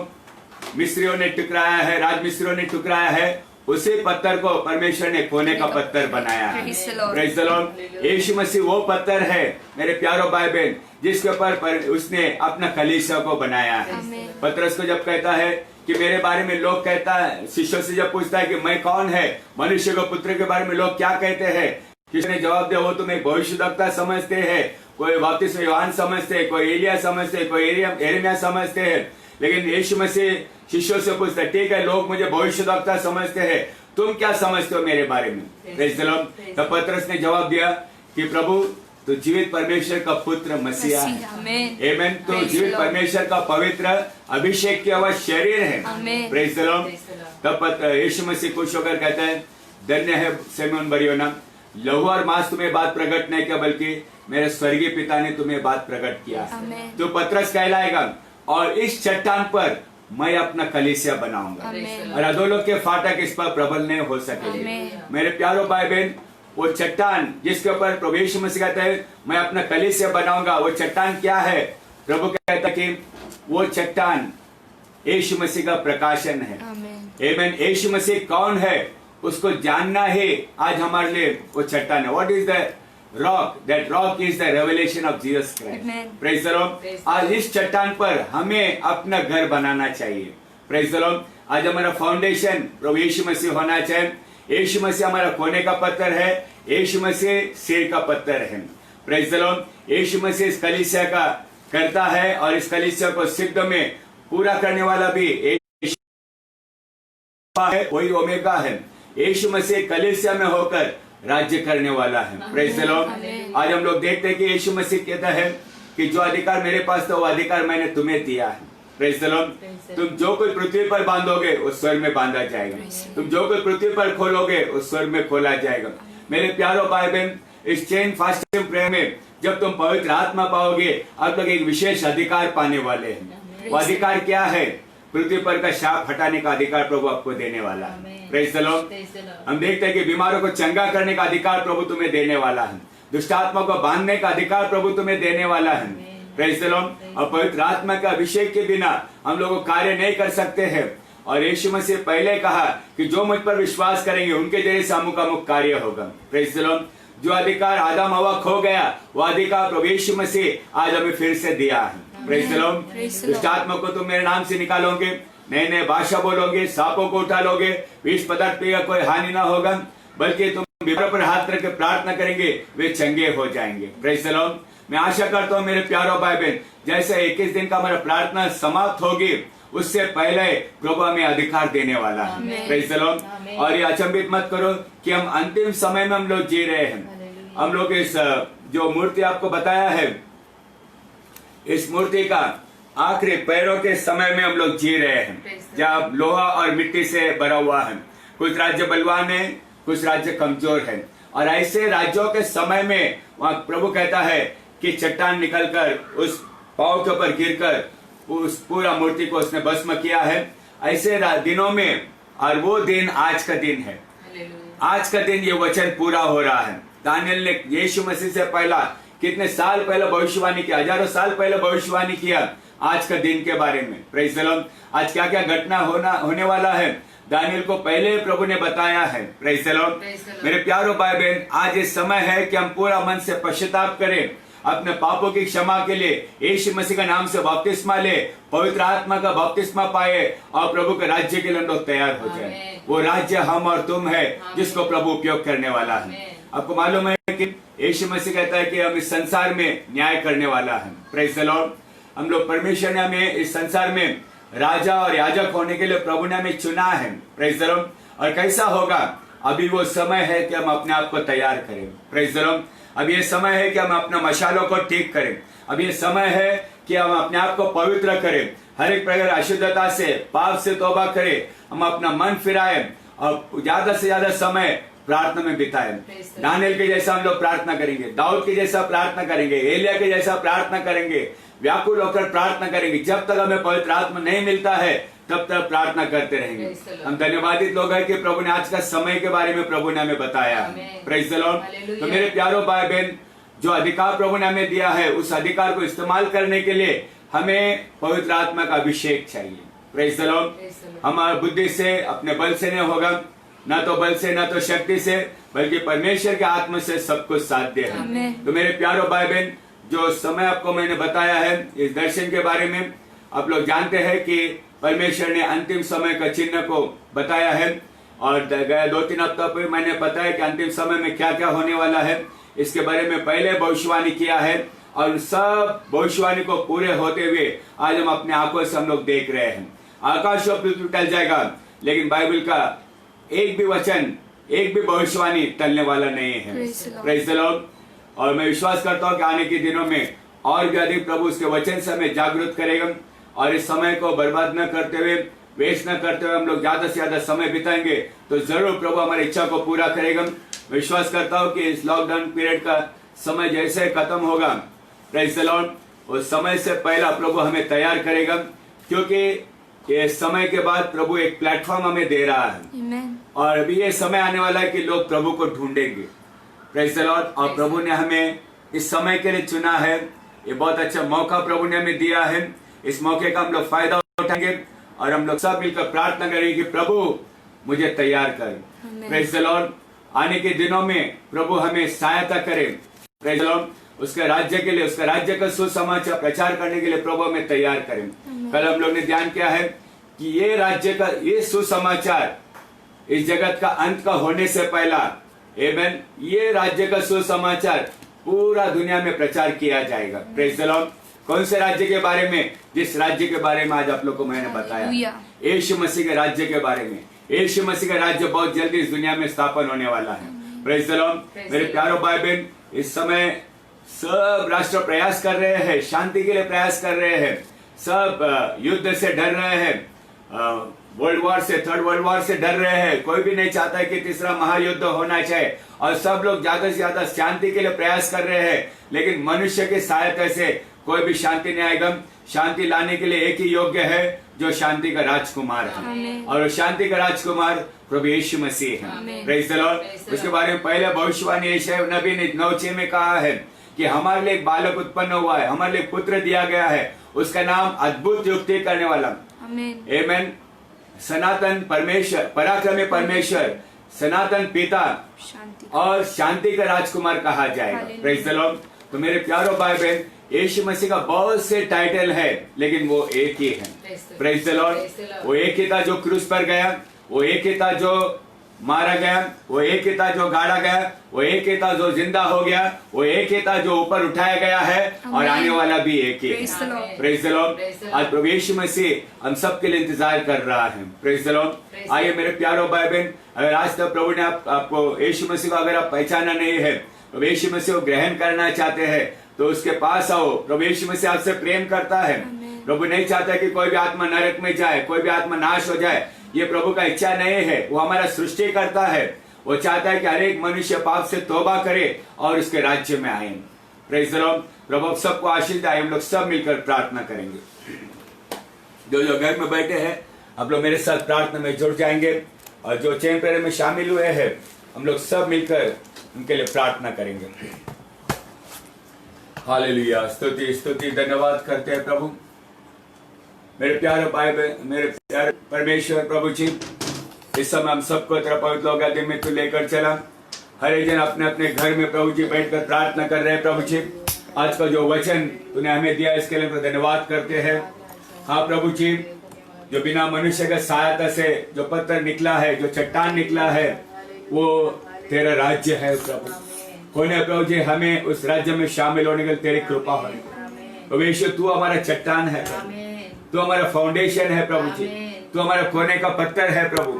मिस्रियों ने टुकराया है, राजमिस्त्रियों ने टुकराया है, उसी पत्थर को परमेश्वर ने कोने का पत्थर बनाया है। Praise the Lord. यीशु मसीह वो पत्थर है मेरे प्यारो भाई बहन, जिसके ऊपर उसने अपना कलीसिया को बनाया है। पतरस को जब कहता है कि मेरे बारे में लोग कहता है, शिष्यों से जब पूछता है कि मैं कौन है, मनुष्य को पुत्र के बारे में लोग क्या कहते हैं, किसने जवाब दिया, वो तुम्हें भविष्यद्वक्ता समझते हैं, कोई बपतिस्मा यूहन्ना समझते हैं, कोई एलिया समझते हैं, कोई यिर्मयाह समझते हैं। लेकिन यीशु मसीह शिष्यों से पूछता है, ठीक है लोग मुझे भविष्यद्वक्ता समझते हैं, तुम क्या समझते हो मेरे बारे में? Praise the Lord. तब पतरस ने जवाब दिया कि प्रभु तो जीवित परमेश्वर का पुत्र मसीहा है। आमेन। तो जीवित परमेश्वर का पवित्र अभिषेक किया हुआ शरीर है। Praise the Lord. तब यीशु मसीह खुश होकर कहता है, धन्य है सिमोन बरयोना, लहू और मांस तुम्हें बात प्रकट नहीं किया, बल्कि मेरे स्वर्गीय पिता ने तुम्हें बात प्रकट किया। तो पतरस कहलाएगा, और इस चट्टान पर मैं अपना कलीसिया बनाऊंगा, और अधोलोक के फाटक इस पर प्रबल नहीं हो सकेंगे। मेरे प्यारो भाई बहन, वो चट्टान जिसके ऊपर प्रभु यीशु मसीह कहता है मैं अपना कलीसिया बनाऊंगा, वो चट्टान क्या है? प्रभु कहता है कि वो चट्टान यीशु मसीह का प्रकाशन है। आमेन। यीशु मसीह कौन है उसको जानना है आज हमारे लिए वो चट्टान है। What is the rock? That rock is the revelation of Jesus Christ. Praise the Lord. आज इस चट्टान पर हमें अपना घर बनाना चाहिए। Praise the Lord. आज हमारा फाउंडेशन प्रभु यीशु मसीह होना चाहिए। यीशु मसीह हमारा कोने का पत्थर है, यीशु मसीह सिर का पत्थर है। Praise the Lord. यीशु मसीह इस कलीसिया का करता है, और इस कलीसिया को सिद्ध में पूरा करने वाला भी यीशु है, वही ओमेगा है। यीशु मसीह कलीसिया में होकर राज्य करने वाला है। Praise the Lord. आज हम लोग देखते हैं कि यीशु मसीह कहता है कि जो अधिकार मेरे पास था वो अधिकार मैंने तुम्हें दिया है। Praise the Lord. तुम जो कोई पृथ्वी पर बांधोगे उस स्वर्ग में बांधा जाएगा, तुम जो कोई पृथ्वी पर खोलोगे उस स्वर्ग में खोला जाएगा। मेरे प्यारो भाई बहन, इस चेन फास्टिंग प्रेयर में जब तुम पवित्र आत्मा पाओगे, आप लोग एक विशेष अधिकार पाने वाले हैं। वो अधिकार क्या है? पृथ्वी पर का शाप हटाने का अधिकार प्रभु आपको देने वाला है। Praise the Lord. हम देखते हैं कि बीमारों को चंगा करने का अधिकार प्रभु तुम्हें देने वाला है, दुष्ट आत्मा को बांधने का अधिकार प्रभु तुम्हें देने वाला है। Praise the Lord. और पवित्र आत्मा का अभिषेक के बिना हम लोग कार्य नहीं कर सकते हैं। और यीशु मसीह पहले कहा कि जो मुझ पर विश्वास करेंगे उनके जरिए अमुक कार्य होगा। Praise the Lord. जो अधिकार आदम हवा खो गया, वो अधिकार प्रभु यीशु मसीह आज हमें फिर से दिया है। Praise the Lord. दुष्ट आत्मा को तुम मेरे नाम से निकालोगे, नए नए भाषा बोलोगे, सांपों को उठा लोगे, विष पदार्थ पिएगा, कोई हानि ना होगा, बल्कि तुम बीमारों पर हाथ रख के प्रार्थना करेंगे, वे चंगे हो जाएंगे। Praise the Lord. मैं आशा करता हूँ मेरे प्यारो भाई बहन, जैसे 21 दिन का हमारा प्रार्थना समाप्त होगी, उससे पहले प्रभु हमें अधिकार देने वाला है। Praise the Lord. और ये अचंभित मत करो कि हम अंतिम समय में हम लोग जी रहे हैं। हम लोग इस जो मूर्ति आपको बताया है, इस मूर्ति का आखिरी पैरों के समय में हम लोग जी रहे हैं, जब लोहा और मिट्टी से भरा हुआ है। कुछ राज्य बलवान है, कुछ राज्य कमजोर है, और ऐसे राज्यों के समय में वहाँ प्रभु कहता है कि चट्टान निकलकर उस पांव के ऊपर गिरकर उस पूरा मूर्ति को उसने भस्म किया है। ऐसे दिनों में, और वो दिन आज का दिन है। आज का दिन ये वचन पूरा हो रहा है। दानियल ने यीशु मसीह से पहला कितने साल पहले भविष्यवाणी किया, हजारों साल पहले भविष्यवाणी किया आज का दिन के बारे में। Praise the Lord. आज क्या क्या घटना होने वाला है, दानियल को पहले प्रभु ने बताया है। Praise the Lord. मेरे प्यारो भाई बहन, आज ये समय है कि हम पूरा मन से पश्चाताप करें, अपने पापों की क्षमा के लिए यीशु मसीह का नाम से बपतिस्मा ले, पवित्र आत्मा का बपतिस्मा पाए, और प्रभु के राज्य के लिए हम लोग तैयार हो जाए। वो राज्य हम और तुम है जिसको प्रभु उपयोग करने वाला है। आपको मालूम है कि यीशु मसीह कहता है कि हम इस संसार में न्याय करने वाला है। Praise the Lord. हम लोग परमेश्वर ने हमें इस संसार में राजा और याजक होने के लिए प्रभु ने हमें चुना है। Praise the Lord. और कैसा होगा? अभी वो समय है कि हम अपने आप को तैयार करें। Praise the Lord. अब ये समय है कि हम अपने मशालों को ठीक करें। अब ये समय है कि हम अपने आप को पवित्र करें, हर एक प्रकार अशुद्धता से, पाप से तौबा करें, हम अपना मन फिराएं और ज्यादा से ज्यादा समय प्रार्थना में बिताएं। दानियल के जैसा हम लोग प्रार्थना करेंगे, दाऊद के जैसा प्रार्थना करेंगे, एलिया के जैसा प्रार्थना करेंगे, व्याकुल होकर प्रार्थना करेंगे। जब तक हमें पवित्र आत्मा नहीं मिलता है तब तक प्रार्थना करते रहेंगे। हम धन्यवादित लोग हैं कि प्रभु ने आज का समय के बारे में प्रभु ने हमें बताया। Praise the Lord. तो मेरे प्यारो भाई बहन, जो अधिकार प्रभु ने हमें दिया है, उस अधिकार को इस्तेमाल करने के लिए हमें पवित्र आत्मा का अभिषेक चाहिए। Praise the Lord. हमारा बुद्धि से, अपने बल से नहीं होगा, ना तो बल से, ना तो शक्ति से, बल्कि परमेश्वर के आत्मा से सब कुछ साध्य है। तो मेरे प्यारो भाई बहन, जो समय आपको मैंने बताया है इस दर्शन के बारे में, आप लोग जानते हैं कि परमेश्वर ने अंतिम समय का चिन्ह को बताया है। और गया 2-3 हफ्तों पर मैंने बताया कि अंतिम समय में क्या क्या होने वाला है, इसके बारे में पहले भविष्यवाणी किया है। और सब भविष्यवाणी को पूरे होते हुए आज हम अपने आंखों से हम लोग देख रहे हैं। आकाश और पृथ्वी टल जाएगा, लेकिन बाइबल का एक भी वचन, एक भी भविष्यवाणी टलने वाला नहीं है। Praise the Lord. Praise the Lord. और मैं विश्वास करता हूँ कि आने के दिनों में और भी अधिक प्रभु उसके वचन से हमें जागरूक करेगा और इस समय को बर्बाद न करते हुए, वेस्ट न करते हुए हम लोग ज्यादा से ज्यादा समय बिताएंगे तो जरूर प्रभु हमारी इच्छा को पूरा करेगा। मैं विश्वास करता हूँ कि इस लॉकडाउन पीरियड का समय जैसे खत्म होगा, प्रेज द लॉर्ड, उस समय से पहला प्रभु हमें तैयार करेगा, क्योंकि ये समय के बाद प्रभु एक प्लेटफॉर्म हमें दे रहा है। Amen. और अभी ये समय आने वाला है कि लोग प्रभु को ढूंढेंगे। Praise the Lord. और प्रभु ने हमें इस समय के लिए चुना है। ये बहुत अच्छा मौका प्रभु ने हमें दिया है। इस मौके का हम लोग फायदा उठाएंगे और हम लोग सब मिलकर प्रार्थना करेंगे कि प्रभु मुझे तैयार कर। Praise the Lord. आने के दिनों में प्रभु हमें सहायता करे। Praise the Lord. उसके राज्य के लिए, उसके राज्य का सुसमाचार प्रचार करने के लिए प्रभु हमें तैयार करें। कल हम लोग ने ध्यान किया है कि ये राज्य का, ये सुसमाचार इस जगत का अंत का होने से पहला, आमेन, ये राज्य का सुसमाचार पूरा दुनिया में प्रचार किया जाएगा। Praise the Lord. कौन से राज्य के बारे में? जिस राज्य के बारे में आज आप लोग को मैंने बताया, यीशु मसीह के राज्य के बारे में। यीशु मसीह का राज्य बहुत जल्दी इस दुनिया में स्थापन होने वाला है। Praise the Lord. मेरे प्यारो भाई बहन, इस समय सब राष्ट्र प्रयास कर रहे हैं, शांति के लिए प्रयास कर रहे हैं, सब युद्ध से डर रहे हैं, वर्ल्ड वॉर से, थर्ड वर्ल्ड वॉर से डर रहे हैं। कोई भी नहीं चाहता है कि तीसरा महायुद्ध होना चाहिए और सब लोग ज्यादा से ज्यादा शांति के लिए प्रयास कर रहे हैं, लेकिन मनुष्य की सहायता से कोई भी शांति नहीं आएगा। शांति लाने के लिए एक ही योग्य है, जो शांति का राजकुमार है, और शांति का राजकुमार प्रभु यीशु मसीह है। Praise the Lord. उसके बारे में पहले भविष्यवाणी यशायाह नबी ने 9:6 में कहा है कि हमारे लिए एक बालक उत्पन्न हुआ है, हमारे लिए पुत्र दिया गया है, उसका नाम अद्भुत युक्ति करने वाला, आमेन, सनातन परमेश्वर, पराक्रमी परमेश्वर, सनातन पिता और शांति का राजकुमार कहा जाएगा। Praise the Lord. तो मेरे प्यारो भाई बहन, यीशु मसीह का बहुत से टाइटल है, लेकिन वो एक ही है। Praise the Lord. वो एक ही था जो क्रूस पर गया, वो एक ही था जो मारा गया, वो एक ही था जो गाड़ा गया, वो एक ही था जो जिंदा हो गया, वो एक ही था जो ऊपर उठाया गया है, और आने वाला भी एक ही है। Praise the Lord. आज प्रभु यीशु मसीह हम सब के लिए इंतजार कर रहा है। Praise the Lord. आइए मेरे प्यारो भाई बहन, अगर आज तक प्रभु ने आपको यीशु मसीह को अगर आप पहचाना नहीं है, प्रभु यीशु मसीह को ग्रहण करना चाहते हैं, तो उसके पास आओ। प्रभु यीशु मसीह आपसे प्रेम करता है। प्रभु नहीं चाहता कि कोई भी आत्मा नरक में जाए, कोई भी आत्मा नाश हो जाए। ये प्रभु का इच्छा नहीं है। वो हमारा सृष्टि करता है। वो चाहता है कि हर एक मनुष्य पाप से तौबा करे और उसके राज्य में आए। Praise the Lord. प्रभु सबको आशीष दे। हम लोग सब मिलकर प्रार्थना करेंगे। जो जो घर में बैठे हैं, आप लोग मेरे साथ प्रार्थना में जुड़ जाएंगे, और जो चैन प्रेयर में शामिल हुए हैं, हम लोग सब मिलकर उनके लिए प्रार्थना करेंगे। हालेलुया। स्तुति स्तुति धन्यवाद करते हैं प्रभु। मेरे प्यारे भाई, मेरे प्यारे परमेश्वर प्रभु जी, इस समय हम सबको तेरा पवित्र लोग दिन में तू लेकर चला। हर एक जन अपने अपने घर में प्रभु जी बैठकर प्रार्थना कर रहे हैं। प्रभु जी, आज का जो वचन तूने हमें दिया, इसके लिए धन्यवाद करते हैं। हाँ प्रभु जी, जो बिना मनुष्य के सहायता से जो पत्थर निकला है, जो चट्टान निकला है, वो तेरा राज्य है प्रभु। होने प्रभु जी, हमें उस राज्य में शामिल होने के लिए तेरी कृपा हो। प्रभु यीशु, तू हमारा चट्टान है, तू हमारा फाउंडेशन है प्रभु जी, तू हमारा कोने का पत्थर है प्रभु,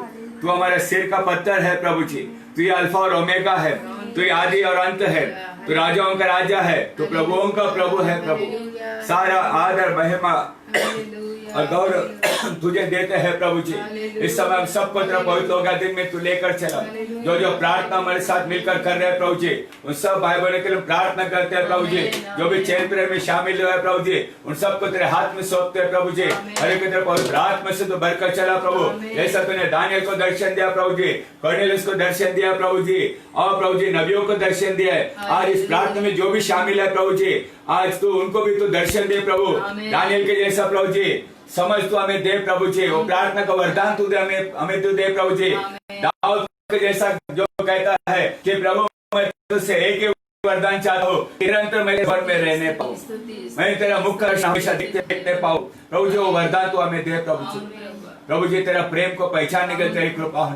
तू हमारा सिर का पत्थर है प्रभु जी। तू ये अल्फा और ओमेगा है, तू ये आदि और अंत है, तू राजाओं का राजा है, तू प्रभुओं का प्रभु है प्रभु। सारा आदर महिमा और गौरव तुझे देते हैं प्रभु जी। इस समय हम सबको तेरा पवित्र होगा दिन में तू लेकर चला। जो जो प्रार्थना हमारे साथ मिलकर कर रहे हैं प्रभु जी, उन सब भाई बहनों के लिए प्रार्थना करते हैं प्रभु जी। जो भी चैन प्रेयर में शामिल हुए प्रभु जी, उन सबको तेरे हाथ में सौंपते हैं प्रभु जी। हर एक तेरे पवित्र आत्मा से तो भरकर चला प्रभु। जैसा तूने दानियल को दर्शन दिया प्रभु जी, कर्नेलियुस को दर्शन दिया प्रभु जी, और प्रभु जी नबियों को दर्शन दिया है। आज इस प्रार्थना में जो भी शामिल है प्रभु जी, आज तू उनको भी तू दर्शन दे प्रभु। दानियल के जैसा प्रभु जी समझ तू हमें दे प्रभु जी। वो प्रार्थना का वरदान तू दे हमें तू दे प्रभु जी। दाऊद के जैसा जो कहता है कि प्रभु मैं तुझसे एक ही वरदान चाहता हूँ, निरंतर मेरे घर में रहने पाऊँ, मैं तेरा मुख का हमेशा देखने पाऊँ। प्रभु जी वो वरदान तू हमें दे प्रभु जी। प्रभु जी तेरा प्रेम को पहचानने के तेरी कृपा हो।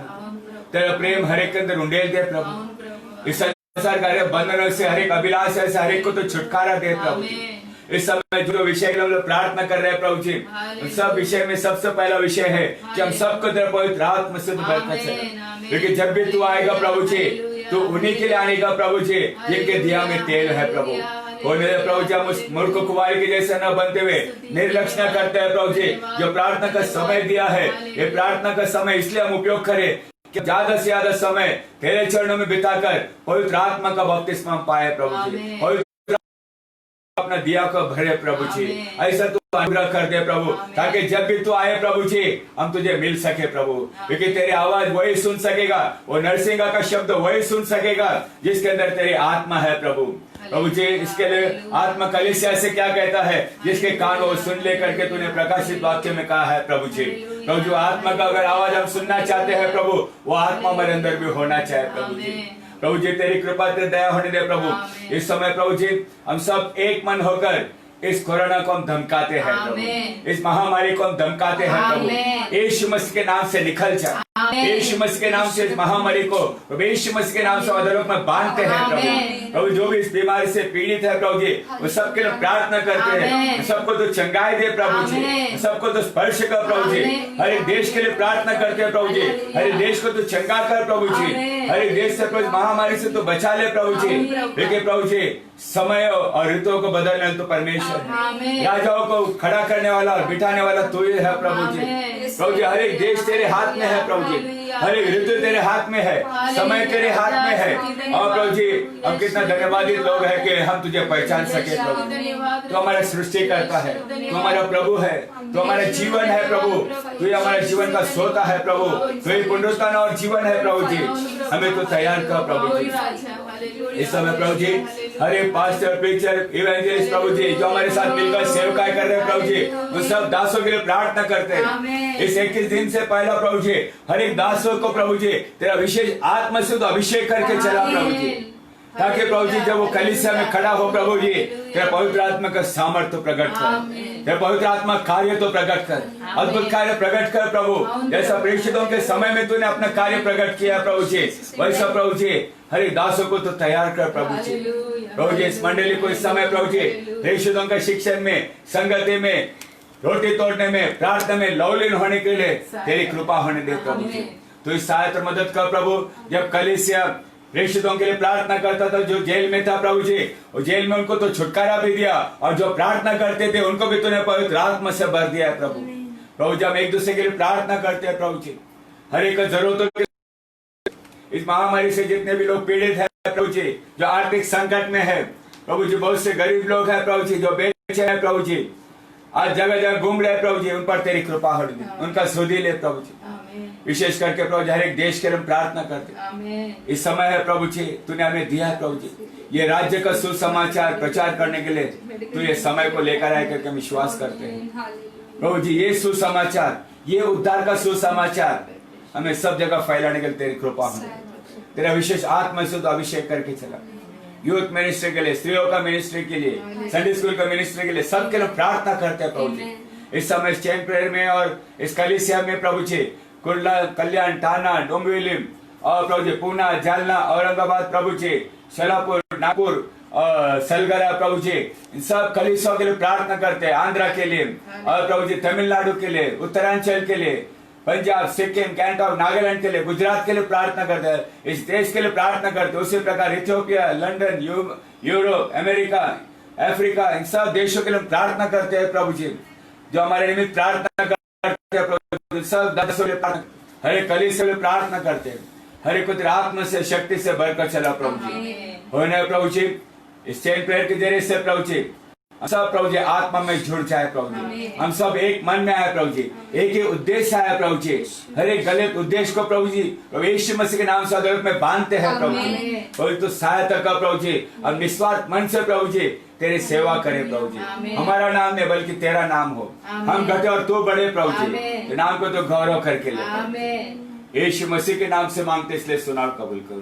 तेरा प्रेम हर एक के अंदर उंडेल दे प्रभु। इस संसार का हर एक बंधनों से, हर एक अभिलाष से हर एक को तो छुटकारा दे प्रभु जी। इस समय जो विषय के हम लोग प्रार्थना कर रहे हैं प्रभु जी, उन सब विषय में सबसे पहला विषय है कि हम सबको तेरे पवित्र आत्मा से तू बरकत चला, क्योंकि जब भी तू आएगा प्रभु जी, तू उन्हीं के लिए आएगा प्रभु जी जिनके दिया में तेल है प्रभु। और मेरे प्रभु जी, हम उस मूर्ख कुमारी के जैसे न बनते हुए निर्लक्ष्य न करते हैं प्रभु जी। जो प्रार्थना का समय दिया है, ये प्रार्थना का समय इसलिए हम उपयोग करें कि ज्यादा से ज्यादा समय तेरे चरणों में बिताकर पवित्र आत्मा का बपतिस्मा हम पाए प्रभु जी। पवित्र अपना दिया को भरे प्रभु जी, ऐसा तू अनुग्रह कर दे प्रभु, ताकि जब भी तू आए प्रभु जी हम तुझे मिल सके प्रभु, क्योंकि तेरी आवाज वही सुन सकेगा, वो नरसिंगा का शब्द वही सुन सकेगा जिसके अंदर तेरी आत्मा है प्रभु। प्रभु जी, इसके लिए आत्मा कलीसिया से क्या कहता है, जिसके कान वो सुन ले करके तूने प्रकाशित वाक्य में कहा है प्रभु जी। प्रभु जी, आत्मा का अगर आवाज हम सुनना चाहते हैं प्रभु, वो आत्मा हमारे अंदर भी होना चाहिए प्रभु जी। प्रभु जी, तेरी कृपा तेरी दया होने दे प्रभु। इस समय प्रभु जी हम सब एक मन होकर इस कोरोना को हम धमकाते हैं प्रभु, इस महामारी को हम धमकाते हैं प्रभु। यीशु मसीह के नाम से निकल जा, यीशु मसीह के नाम से इस महामारी को यीशु मसीह के नाम से अधरों में बांधते हैं प्रभु। प्रभु जो भी इस बीमारी से पीड़ित है प्रभु जी, वो सबके लिए प्रार्थना करते हैं, सबको तो चंगाई दे प्रभु जी, सबको तो स्पर्श कर प्रभु जी। हर एक देश के लिए प्रार्थना करते हैं प्रभु जी, हर एक देश को तो चंगा कर प्रभु जी, हर एक देश से महामारी से तो बचा ले प्रभु जी। देखिए प्रभु जी, समय और ऋतुओं को बदलने तो परमेश्वर है, राजाओं को खड़ा करने वाला और बिठाने वाला तू ही है प्रभु जी। प्रभु जी, हर एक देश तेरे हाथ में है प्रभु जी, हर एक ऋतु तेरे हाथ में है, समय तेरे हाथ में है। और प्रभु जी, हम कितना धन्यवादित लोग हैं कि हम तुझे पहचान सके प्रभु। तू हमारा सृष्टि करता है, तू हमारा प्रभु है, तू हमारा जीवन है प्रभु, तू ही हमारे जीवन का सोता है प्रभु, तू ही पुनरुत्थान और जीवन है प्रभु जी। हमें तो तैयार कर प्रभु जी। इस समय प्रभु जी, हर एक पास्टर, प्रीचर, इवेंजलिस्ट प्रभु जी जो हमारे साथ मिलकर सेवकाई कर रहे हैं प्रभु जी, उन सब दासों के लिए प्रार्थना करते हैं। इस 21 दिन से पहला प्रभु जी, हर एक दासों को प्रभु जी तेरा विशेष आत्मा से अभिषेक करके चला प्रभु जी, ताकि प्रभु जी जब वो कलीसिया में खड़ा हो प्रभु जी, तेरा पवित्र आत्मा का सामर्थ्य तो प्रकट कर, तेरा पवित्र आत्मा कार्य तो प्रकट कर, अद्भुत कार्य प्रकट कर प्रभु। जैसा प्रेषितों के समय में तूने अपना कार्य प्रकट किया प्रभु जी, वैसा प्रभु जी हर एक दासों को तो तैयार कर प्रभु जी। प्रभु जी, इस मंडली को इस समय प्रभु जी प्रेषितों के शिक्षण में, संगति में, रोटी तोड़ने में, प्रार्थना में लवलीन होने के लिए तेरी कृपा होने दे प्रभु जी। तो इस सहायता मदद कर प्रभु। जब कलीसिया प्रेषितों के लिए प्रार्थना करता था, जो जेल में था प्रभु जी, और जेल में उनको तो छुटकारा भी दिया, और जो प्रार्थना करते थे उनको भी तूने पवित्र आत्मा से भर दिया है प्रभु। प्रभु जी, हम एक दूसरे के लिए प्रार्थना करते हैं प्रभु जी, हर एक जरूरतों के, इस महामारी से जितने भी लोग पीड़ित हैं प्रभु जी, जो आर्थिक संकट में है प्रभु जी, बहुत से गरीब लोग हैं प्रभु जी, जो बेचे हैं प्रभु जी, आज जगह जगह घूम रहे प्रभु जी, उन पर तेरी कृपा हो रही, उनका सुधि ले प्रभु जी। विशेष करके प्रभु जी हर एक देश के लिए प्रार्थना करते। इस समय है प्रभु जी, तूने हमें दिया है प्रभु जी, ये राज्य का सुसमाचार प्रचार करने के लिए तू ये समय को लेकर आए करके विश्वास करते हैं प्रभु जी। ये सुसमाचार, ये उद्धार का सुसमाचार हमें सब जगह फैलाने के लिए तेरी कृपा हो, तेरा विशेष आत्मा से तो अभिषेक करके चला। यूथ मिनिस्ट्री के लिए, स्त्रियों का मिनिस्ट्री के लिए, संडे स्कूल का मिनिस्ट्री के लिए, सबके लिए प्रार्थना करते हैं प्रभु जी। इस समय चैन प्रेयर में और इस कलीसिया में प्रभु जी, कुर्ला, कल्याण, टाना, डोंबिवली और प्रभु जी पूना, जालना, औरंगाबाद प्रभु जी, सोलापुर, नागपुर और सलगरा प्रभु जी, इन सब कलीसियों के लिए प्रार्थना करते हैं। आंध्रा के लिए और प्रभु जी तमिलनाडु के लिए, उत्तरांचल के लिए, पंजाब, सिक्किम, गैंगटॉक, नागालैंड के लिए, गुजरात के लिए प्रार्थना करते हैं, इस देश के लिए प्रार्थना करते हैं। उसी प्रकार Ethiopia, London, Europe, America, Africa, इन सब देशों के लिए प्रार्थना करते हैं प्रभु जी, जो हमारे निमित्त प्रार्थना करते हैं प्रभु जी। सब दासों के लिए, हर एक कलीसिया के लिए प्रार्थना करते हैं, हर एक को तेरे आत्मा से, शक्ति से भरकर चला प्रभु जी। होने प्रभु जी, इस चैन प्रेयर के जरिए से प्रभु जी हम सब प्रभु जी आत्मा में जुड़ जाए प्रभु जी, हम सब एक मन में आए प्रभु जी, एक ही उद्देश्य आया प्रभु जी। हर एक गलत उद्देश्य को प्रभु जी यीशु मसीह के नाम से अदालत में बांधते हैं प्रभु जी। प्रभु तो सहायता कर प्रभु जी, अब निस्वार्थ मन से प्रभु जी तेरी सेवा करें प्रभु जी। हमारा नाम नहीं बल्कि तेरा नाम हो, हम घटे और तू बढ़े प्रभु जी, नाम को तो गौरव करके ले। यीशु मसीह के नाम से मांगते, इसलिए सुनाओ, कबूल करो।